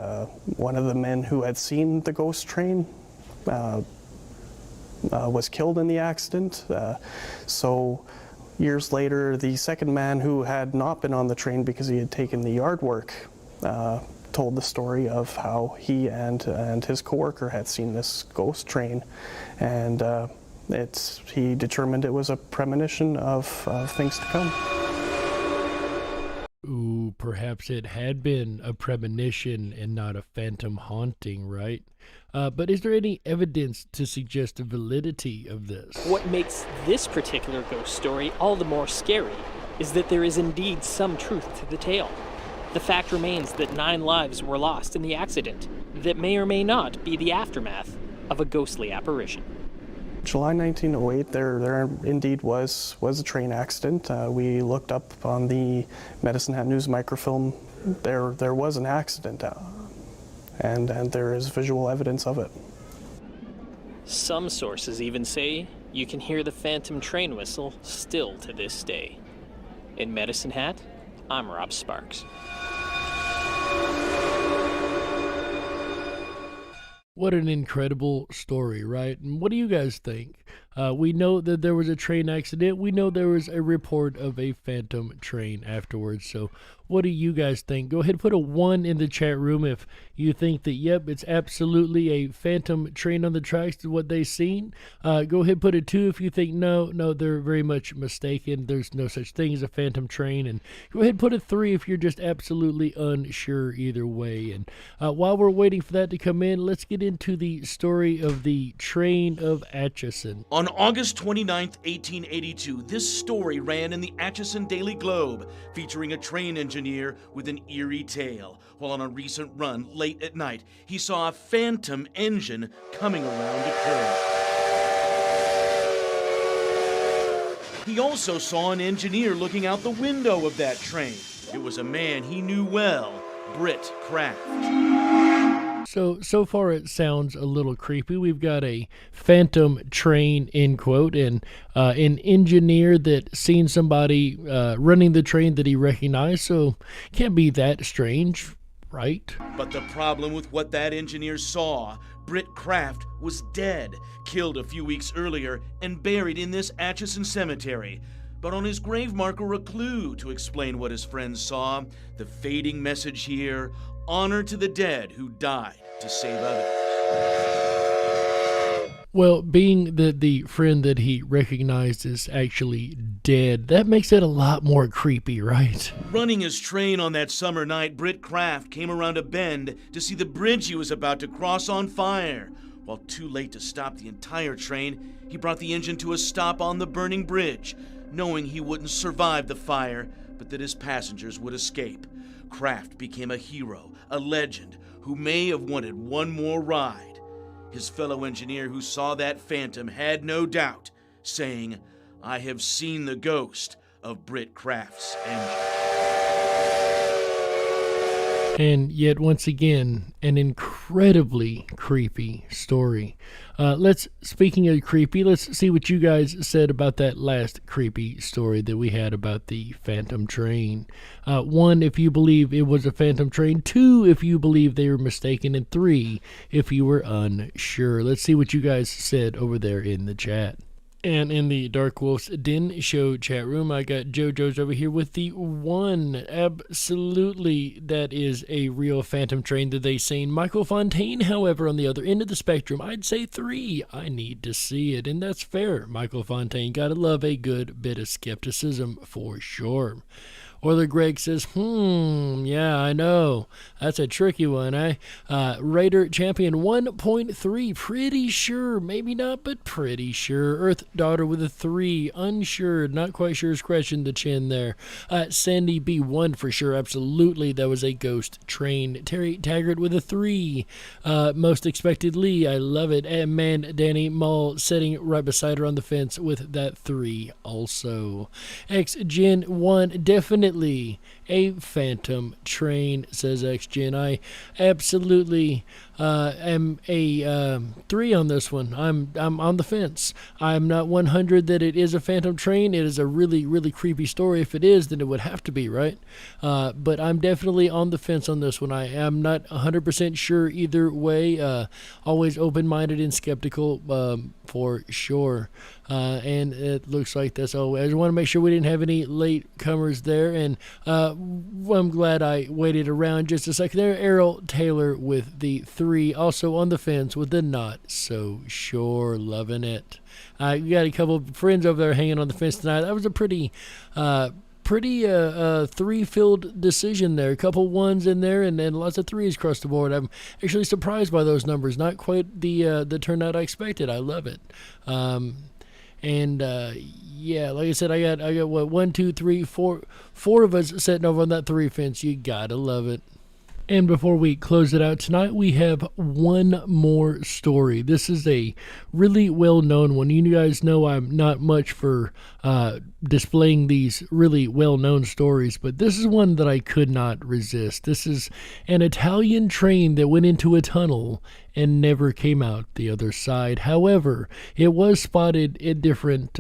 [SPEAKER 22] One of the men who had seen the ghost train was killed in the accident. So years later, the second man who had not been on the train because he had taken the yard work told the story of how he and his coworker had seen this ghost train, and he determined it was a premonition of things to come.
[SPEAKER 3] Ooh, perhaps it had been a premonition and not a phantom haunting, right? But is there any evidence to suggest the validity of this?
[SPEAKER 1] What makes this particular ghost story all the more scary is that there is indeed some truth to the tale. The fact remains that 9 lives were lost in the accident that may or may not be the aftermath of a ghostly apparition.
[SPEAKER 22] July 1908, there indeed was a train accident. We looked up on the Medicine Hat News microfilm. There was an accident, and there is visual evidence of it.
[SPEAKER 1] Some sources even say you can hear the phantom train whistle still to this day. In Medicine Hat, I'm Rob Sparks.
[SPEAKER 3] What an incredible story, right? And what do you guys think? We know that there was a train accident. We know there was a report of a phantom train afterwards. So what do you guys think? Go ahead and put a 1 in the chat room if you think that, yep, it's absolutely a phantom train on the tracks to what they've seen. Go ahead and put a 2 if you think, no, they're very much mistaken. There's no such thing as a phantom train. And go ahead and put a 3 if you're just absolutely unsure either way. And while we're waiting for that to come in, let's get into the story of the train of Atchison.
[SPEAKER 2] On August 29th, 1882, this story ran in the Atchison Daily Globe, featuring a train engineer with an eerie tale. While on a recent run late at night, he saw a phantom engine coming around a curve. He also saw an engineer looking out the window of that train. It was a man he knew well, Britt Kraft.
[SPEAKER 3] So far it sounds a little creepy. We've got a phantom train, end quote, and an engineer that seen somebody running the train that he recognized, so can't be that strange, right?
[SPEAKER 2] But the problem with what that engineer saw, Britt Kraft was dead, killed a few weeks earlier and buried in this Atchison cemetery. But on his grave marker, a clue to explain what his friends saw. The fading message here: honor to the dead who died to save others.
[SPEAKER 3] Well, being that the friend that he recognized is actually dead, that makes it a lot more creepy, right?
[SPEAKER 2] Running his train on that summer night, Britt Kraft came around a bend to see the bridge he was about to cross on fire. While too late to stop the entire train, he brought the engine to a stop on the burning bridge, knowing he wouldn't survive the fire, but that his passengers would escape. Kraft became a hero, a legend, who may have wanted one more ride. His fellow engineer who saw that phantom had no doubt, saying, "I have seen the ghost of Britt Kraft's engine."
[SPEAKER 3] And yet, once again, an incredibly creepy story. Speaking of creepy, let's see what you guys said about that last creepy story that we had about the phantom train. 1, if you believe it was a phantom train. 2, if you believe they were mistaken. And 3, if you were unsure. Let's see what you guys said over there in the chat. And in the DarkWolf's Den Show chat room, I got JoJo's over here with the 1. Absolutely, that is a real phantom train that they seen. Michael Fontaine, however, on the other end of the spectrum, I'd say 3. I need to see it, and that's fair. Michael Fontaine, gotta love a good bit of skepticism for sure. Orler Greg says, yeah, I know. That's a tricky one, eh? Raider Champion 1.3, pretty sure. Maybe not, but pretty sure. Earth Daughter with a 3, unsure, not quite sure, scratching the chin there. Sandy B1 for sure, absolutely. That was a ghost train. Terry Taggart with a 3. Most expectedly, I love it. And man, Danny Mull sitting right beside her on the fence with that 3 also. X-Gen 1, definitely a phantom train, says X-Gen. I absolutely am a 3 on this one. I'm on the fence. I'm not 100 that it is a phantom train. It is a really, really creepy story. If it is, then it would have to be, right? But I'm definitely on the fence on this one. I am not 100% sure either way. Always open-minded and skeptical for sure. And it looks like that's all. I just want to make sure we didn't have any late comers there. And I'm glad I waited around just a second there. Errol Taylor with the 3, also on the fence with the not so sure, loving it. We got a couple of friends over there hanging on the fence tonight. That was a pretty 3-filled decision there. A couple 1s in there and lots of 3s across the board. I'm actually surprised by those numbers. Not quite the turnout I expected. I love it. Yeah, like I said, I got what, 1, 2, 3, 4 of us sitting over on that 3 fence. You gotta love it. And before we close it out tonight, we have one more story. This is a really well-known one. You guys know I'm not much for displaying these really well-known stories, but this is one that I could not resist. This is an Italian train that went into a tunnel and never came out the other side. However, it was spotted at different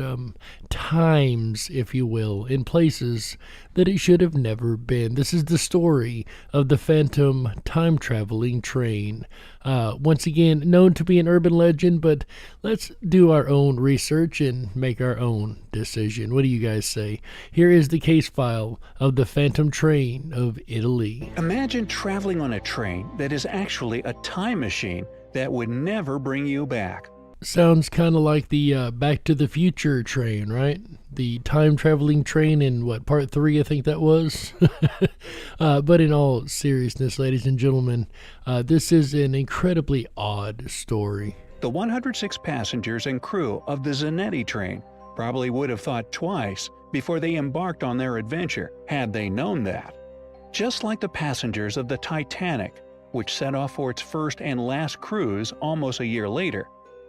[SPEAKER 3] times, if you will, in places that it should have never been. This is the story of the phantom time-traveling train. Once again, known to be an urban legend, but let's do our own research and make our own decision. What do you guys say? Here is the case file of the phantom train of Italy.
[SPEAKER 4] Imagine traveling on a train that is actually a time machine that would never bring you back.
[SPEAKER 3] Sounds kind of like the Back to the Future train, right? The time-traveling train in, part 3, I think that was? But in all seriousness, ladies and gentlemen, this is an incredibly odd story.
[SPEAKER 4] The 106 passengers and crew of the Zanetti train probably would have thought twice before they embarked on their adventure, had they known that. Just like the passengers of the Titanic, which set off for its first and last cruise almost a year later,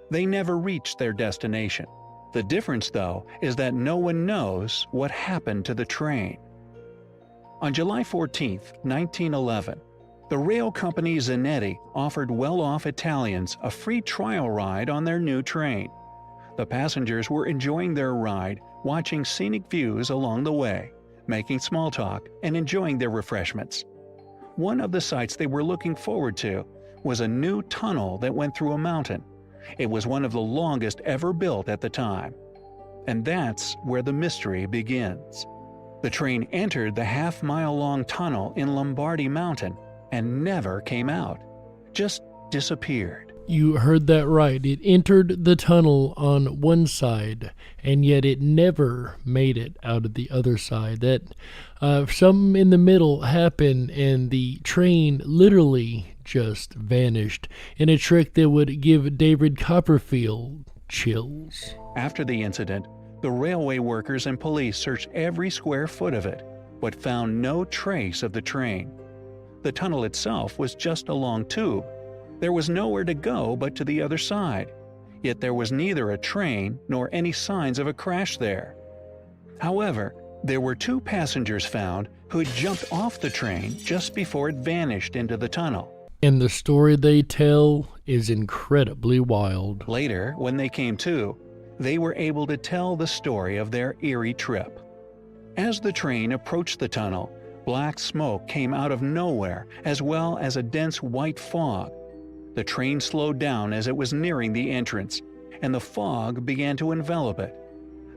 [SPEAKER 4] they never reached their destination. The difference, though, is that no one knows what happened to the train. On July 14, 1911, the rail company Zanetti offered well-off Italians a free trial ride on their new train. The passengers were enjoying their ride, watching scenic views along the way, making small talk, and enjoying their refreshments. One of the sights they were looking forward to was a new tunnel that went through a mountain. It was one of the longest ever built at the time. And that's where the mystery begins. The train entered the half-mile-long tunnel in Lombardy Mountain and never came out. Just disappeared.
[SPEAKER 3] You heard that right. It entered the tunnel on one side, and yet it never made it out of the other side. That something in the middle happened, and the train literally just vanished in a trick that would give David Copperfield chills.
[SPEAKER 4] After the incident, the railway workers and police searched every square foot of it, but found no trace of the train. The tunnel itself was just a long tube. There was nowhere to go but to the other side, yet there was neither a train nor any signs of a crash there. However, there were 2 passengers found who had jumped off the train just before it vanished into the tunnel.
[SPEAKER 3] And the story they tell is incredibly wild.
[SPEAKER 4] Later, when they came to, they were able to tell the story of their eerie trip. As the train approached the tunnel, black smoke came out of nowhere, as well as a dense white fog. The train slowed down as it was nearing the entrance, and the fog began to envelop it.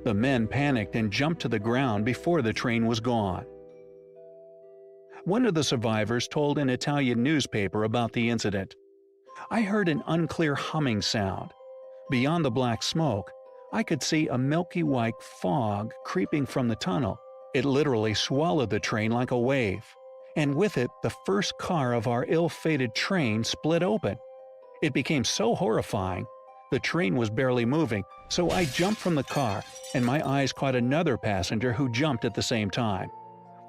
[SPEAKER 4] The men panicked and jumped to the ground before the train was gone. One of the survivors told an Italian newspaper about the incident. "I heard an unclear humming sound. Beyond the black smoke, I could see a milky white fog creeping from the tunnel It literally swallowed the train like a wave, and with it, the first car of our ill-fated train split open. It became so horrifying. The train was barely moving, so I jumped from the car, and my eyes caught another passenger who jumped at the same time.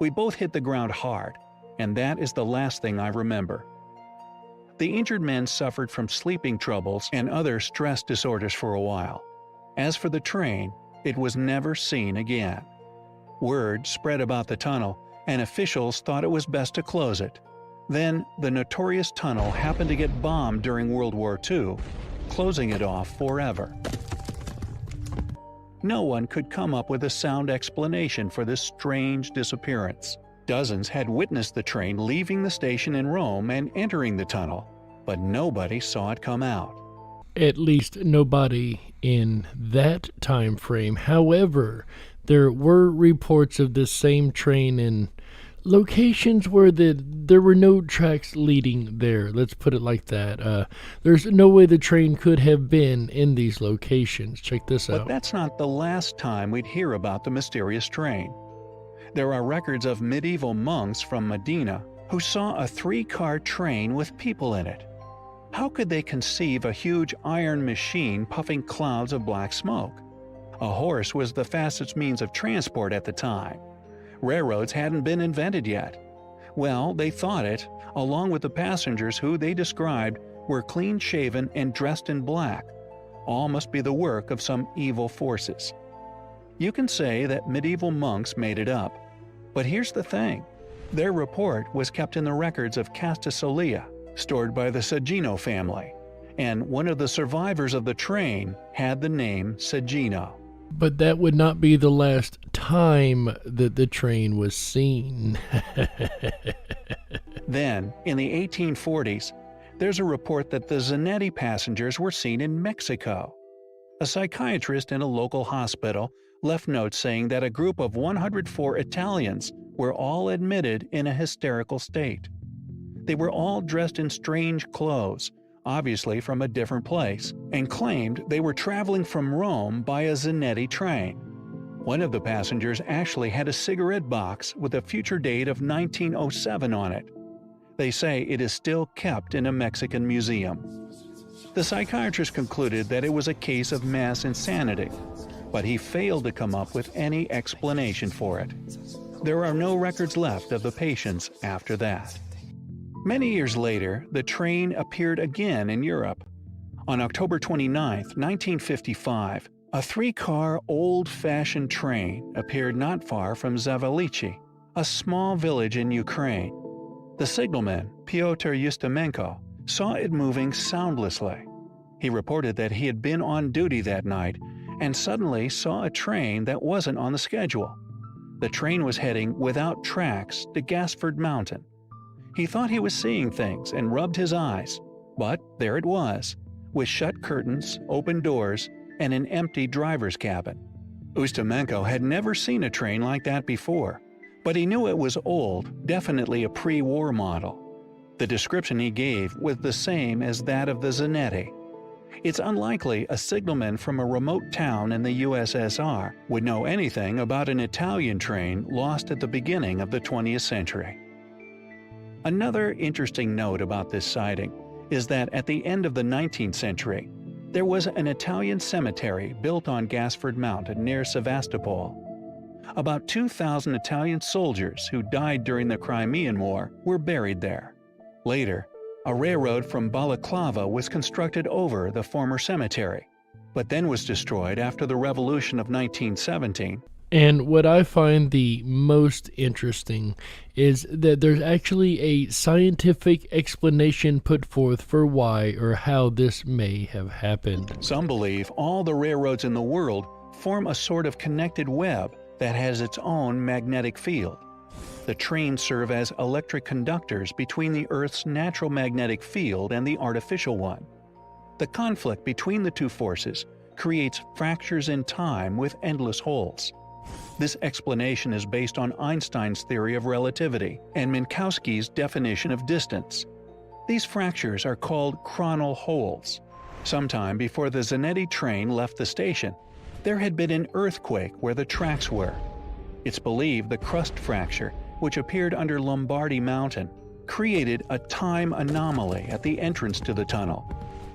[SPEAKER 4] We both hit the ground hard, and that is the last thing I remember. The injured men suffered from sleeping troubles and other stress disorders for a while. As for the train, it was never seen again. Word spread about the tunnel, and officials thought it was best to close it. Then, the notorious tunnel happened to get bombed during World War II, closing it off forever. No one could come up with a sound explanation for this strange disappearance. Dozens had witnessed the train leaving the station in Rome and entering the tunnel, but nobody saw it come out.
[SPEAKER 3] At least nobody in that time frame. However, there were reports of this same train in locations where there were no tracks leading there. Let's put it like that. There's no way the train could have been in these locations. Check this out.
[SPEAKER 4] But that's not the last time we'd hear about the mysterious train. There are records of medieval monks from Medina who saw a 3-car train with people in it. How could they conceive a huge iron machine puffing clouds of black smoke? A horse was the fastest means of transport at the time. Railroads hadn't been invented yet. Well, they thought it, along with the passengers who they described were clean-shaven and dressed in black. All must be the work of some evil forces. You can say that medieval monks made it up. But here's the thing. Their report was kept in the records of Castasolia, stored by the Sagino family, and one of the survivors of the train had the name Sagino.
[SPEAKER 3] But that would not be the last time that the train was seen.
[SPEAKER 4] Then, in the 1840s, there's a report that the Zanetti passengers were seen in Mexico. A psychiatrist in a local hospital left notes saying that a group of 104 Italians were all admitted in a hysterical state. They were all dressed in strange clothes, obviously from a different place, and claimed they were traveling from Rome by a Zanetti train. One of the passengers actually had a cigarette box with a future date of 1907 on it. They say it is still kept in a Mexican museum. The psychiatrist concluded that it was a case of mass insanity, but he failed to come up with any explanation for it. There are no records left of the patients after that. Many years later, the train appeared again in Europe. On October 29, 1955, a 3-car old-fashioned train appeared not far from Zavalichi, a small village in Ukraine. The signalman, Pyotr Yustemenko, saw it moving soundlessly. He reported that he had been on duty that night and suddenly saw a train that wasn't on the schedule. The train was heading without tracks to Gasford Mountain. He thought he was seeing things and rubbed his eyes, but there it was, with shut curtains, open doors, and an empty driver's cabin. Ustemenko had never seen a train like that before, but he knew it was old, definitely a pre-war model. The description he gave was the same as that of the Zanetti. It's unlikely a signalman from a remote town in the USSR would know anything about an Italian train lost at the beginning of the 20th century. Another interesting note about this sighting is that at the end of the 19th century, there was an Italian cemetery built on Gasford Mountain near Sevastopol. About 2,000 Italian soldiers who died during the Crimean War were buried there. Later, a railroad from Balaclava was constructed over the former cemetery, but then was destroyed after the Revolution of 1917.
[SPEAKER 3] And what I find the most interesting is that there's actually a scientific explanation put forth for why or how this may have happened.
[SPEAKER 4] Some believe all the railroads in the world form a sort of connected web that has its own magnetic field. The trains serve as electric conductors between the Earth's natural magnetic field and the artificial one. The conflict between the two forces creates fractures in time with endless holes. This explanation is based on Einstein's theory of relativity and Minkowski's definition of distance. These fractures are called chronal holes. Sometime before the Zanetti train left the station, there had been an earthquake where the tracks were. It's believed the crust fracture, which appeared under Lombardy Mountain, created a time anomaly at the entrance to the tunnel.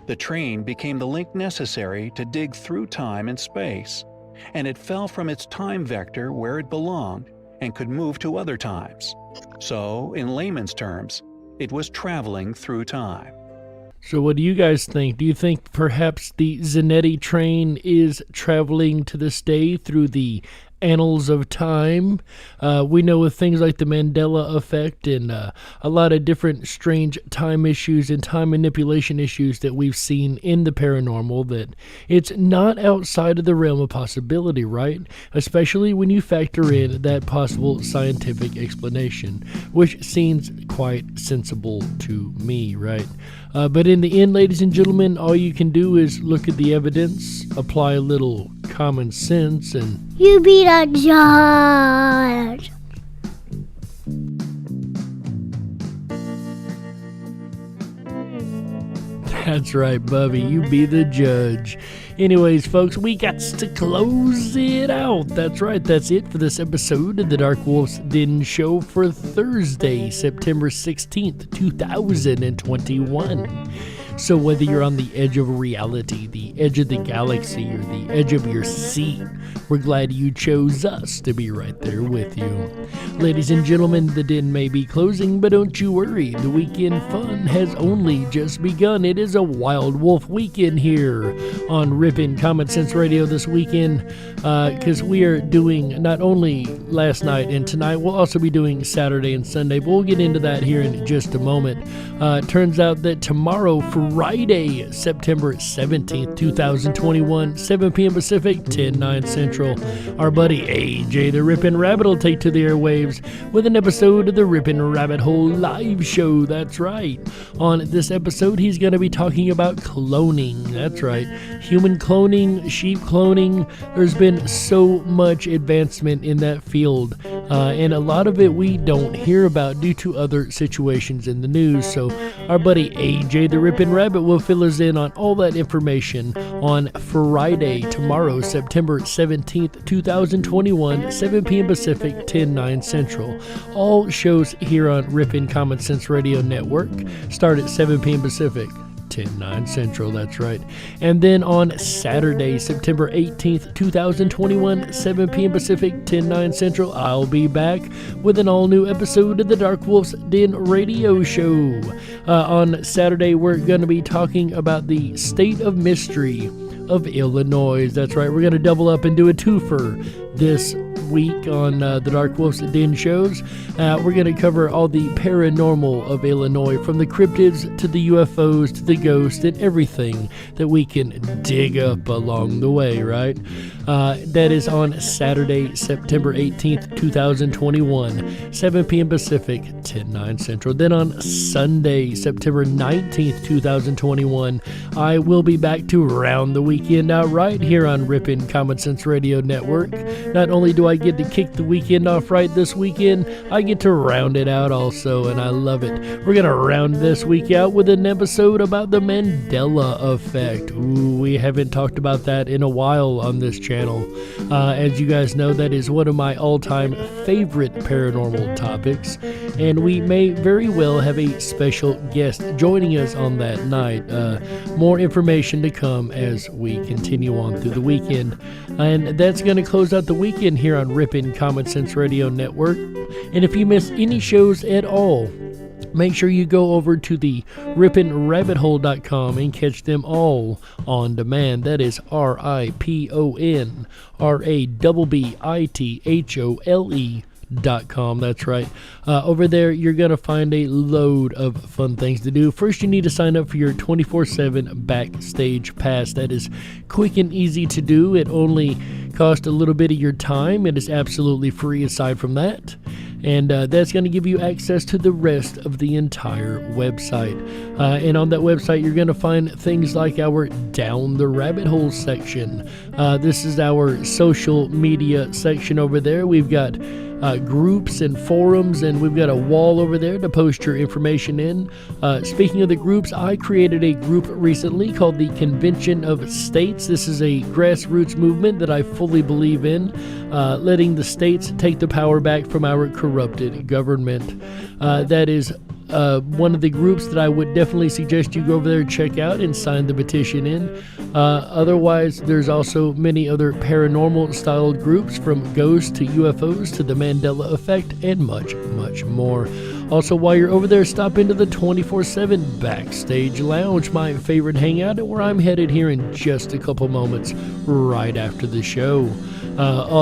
[SPEAKER 4] The train became the link necessary to dig through time and space, and it fell from its time vector where it belonged and could move to other times. So, in layman's terms, it was traveling through time.
[SPEAKER 3] So what do you guys think? Do you think perhaps the Zanetti train is traveling to this day through the annals of time? We know with things like the Mandela effect and a lot of different strange time issues and time manipulation issues that we've seen in the paranormal, that it's not outside of the realm of possibility, right? Especially when you factor in that possible scientific explanation, which seems quite sensible to me, right? But in the end, ladies and gentlemen, all you can do is look at the evidence, apply a little common sense, and
[SPEAKER 6] you be the judge.
[SPEAKER 3] That's right, Bubby. You be the judge. Anyways, folks, we got to close it out. That's right. That's it for this episode of the DarkWolf's Den Show for Thursday, September 16th, 2021. So whether you're on the edge of reality, the edge of the galaxy, or the edge of your seat, we're glad you chose us to be right there with you. Ladies and gentlemen, the den may be closing, but don't you worry. The weekend fun has only just begun. It is a Wild Wolf weekend here on Rippin' Common Sense Radio this weekend, because we are doing not only last night and tonight, we'll also be doing Saturday and Sunday, but we'll get into that here in just a moment. It turns out that tomorrow, Friday, September 17th, 2021, 7 p.m. Pacific, 10/9 Central, our buddy AJ the Rippin' Rabbit will take to the airwaves with an episode of the Rippin' Rabbit Hole live show. That's right. On this episode, he's going to be talking about cloning. That's right. Human cloning, sheep cloning. There's been so much advancement in that field, and a lot of it we don't hear about due to other situations in the news. So our buddy AJ the Rippin' Rabbit will fill us in on all that information on Friday, tomorrow, September 17th, 2021, 7 p.m. Pacific, 10/9 Central. All shows here on Rippin' Common Sense Radio Network start at 7 p.m. Pacific, 10/9 Central, that's right. And then on Saturday, September 18th, 2021, 7 p.m. Pacific, 10/9 Central, I'll be back with an all-new episode of the DarkWolf's Den Radio Show. On Saturday, we're going to be talking about the state of mystery of Illinois. That's right, we're going to double up and do a twofer this week on the DarkWolf's Den shows. We're going to cover all the paranormal of Illinois, from the cryptids to the UFOs to the ghosts and everything that we can dig up along the way, right? That is on Saturday, September 18th, 2021, 7 p.m. Pacific, 10/9 Central. Then on Sunday, September 19th, 2021, I will be back to round the weekend out right here on Rippin' Common Sense Radio Network. Not only do I get to kick the weekend off right this weekend, I get to round it out also, and I love it. We're going to round this week out with an episode about the Mandela effect. Ooh, we haven't talked about that in a while on this channel. As you guys know, that is one of my all-time favorite paranormal topics, and we may very well have a special guest joining us on that night. More information to come as we continue on through the weekend. And that's going to close out the weekend here on Rippin' Common Sense Radio Network. And if you miss any shows at all, make sure you go over to the rippinrabbithole.com and catch them all on demand. That is RIPONRABBITHOLE.com. That's right. Over there, you're going to find a load of fun things to do. First, you need to sign up for your 24/7 Backstage Pass. That is quick and easy to do. It only costs a little bit of your time. It is absolutely free aside from that. And that's going to give you access to the rest of the entire website. And on that website, you're going to find things like our Down the Rabbit Hole section. This is our social media section over there. We've got groups and forums, and we've got a wall over there to post your information in. Speaking of the groups, I created a group recently called the Convention of States. This is a grassroots movement that I fully believe in. letting the states take the power back from our corrupted government. That is one of the groups that I would definitely suggest you go over there and check out and sign the petition in. Otherwise, there's also many other paranormal styled groups, from ghosts to UFOs to the Mandela effect and much, much more. Also, while you're over there, stop into the 24/7 Backstage Lounge, my favorite hangout, where I'm headed here in just a couple moments right after the show.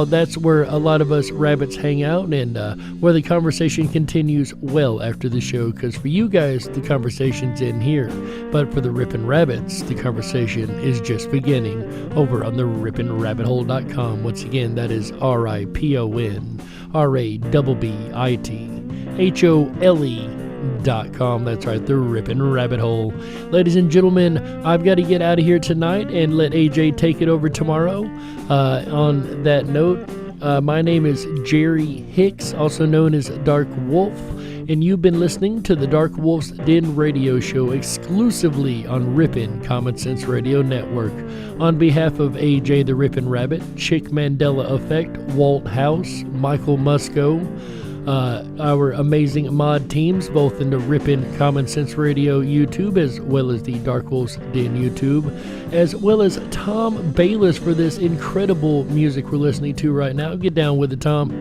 [SPEAKER 3] That's where a lot of us rabbits hang out, and where the conversation continues well after the show, because for you guys, the conversation's in here, but for the Rippin' Rabbits, the conversation is just beginning over on the rippinrabbithole.com. Once again, that is RIPONRABBITHOLE.com. That's right, the Rippin' Rabbit Hole. Ladies and gentlemen, I've got to get out of here tonight and let AJ take it over tomorrow. On that note, my name is Jerry Hicks, also known as Dark Wolf, and you've been listening to the Darkwolf's Den Radio Show exclusively on Rippin' Common Sense Radio Network. On behalf of AJ the Rippin' Rabbit, Chick Mandela Effect, Walt House, Michael Musco, our amazing mod teams, both in the Rippin' Common Sense Radio YouTube as well as the Darkwolf's Den YouTube, as well as Tom Bayless for this incredible music we're listening to right now. Get down with it, Tom.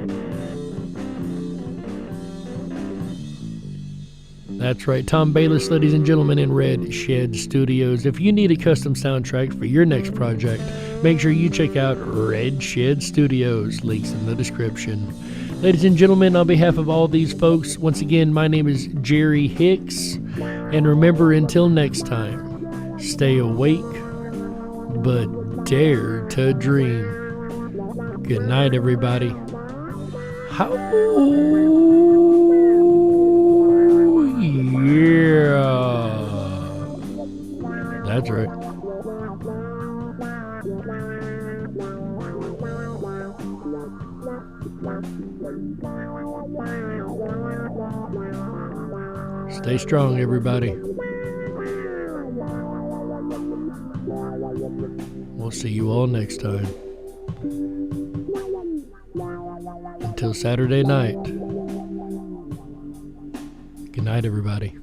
[SPEAKER 3] That's right, Tom Bayless, ladies and gentlemen, in Red Shed Studios. If you need a custom soundtrack for your next project, make sure you check out Red Shed Studios. Links in the description. Ladies and gentlemen, on behalf of all these folks, once again, my name is Jerry Hicks. And remember, until next time, stay awake, but dare to dream. Good night, everybody. How? Yeah. That's right. Stay strong, everybody. We'll see you all next time. Until Saturday night. Good night, everybody.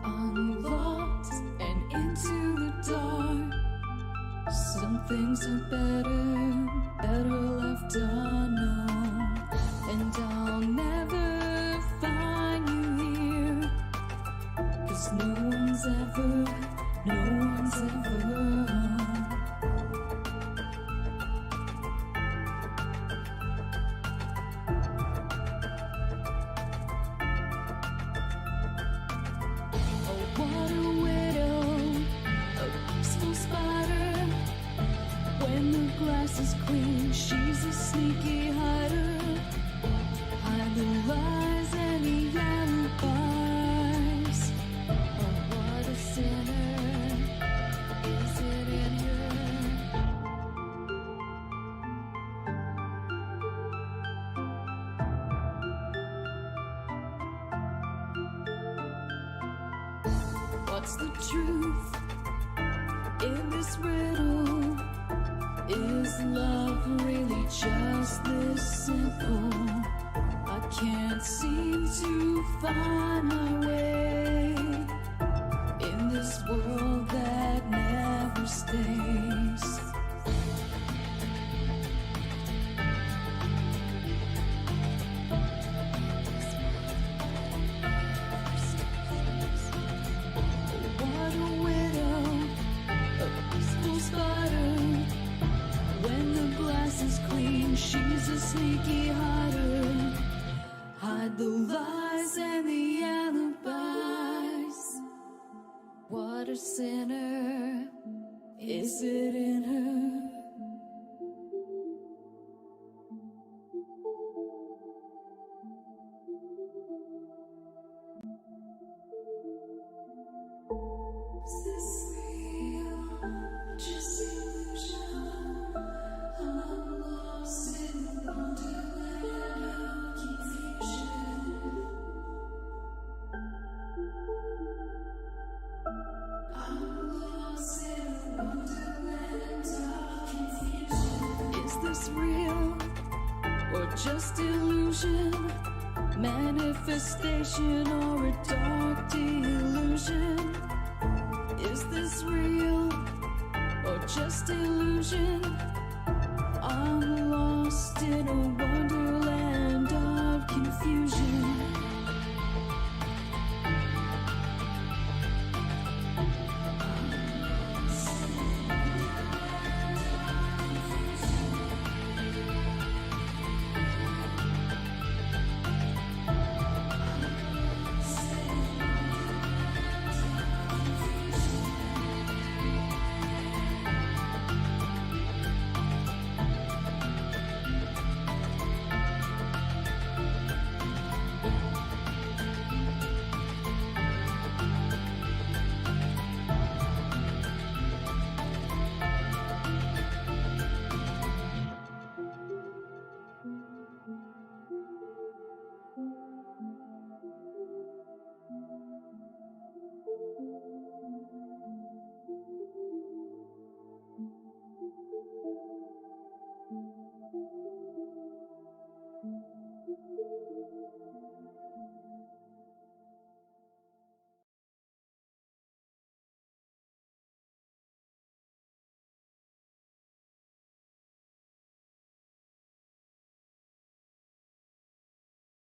[SPEAKER 13] Unlocked and into the dark. Some things are better left unknown. And I'll never find you here, 'cause no one's ever What a widow, a peaceful spider. When the glass is clean, she's a sneaky hider. Hide the lies and the alibis. Oh, what a sinner, is it in her? What's the truth in this riddle? Is love really just this simple? I can't seem to find my way in this world that never stays. What a widow, a peaceful spider. When the glass is clean, she's a sneaky hider. Hide the lies and the alibis. What a sinner, is it in her? Is this real? Just illusion. I'm lost in wonderland. just illusion? Manifestation or a dark delusion? Is this real or just illusion? I'm lost in a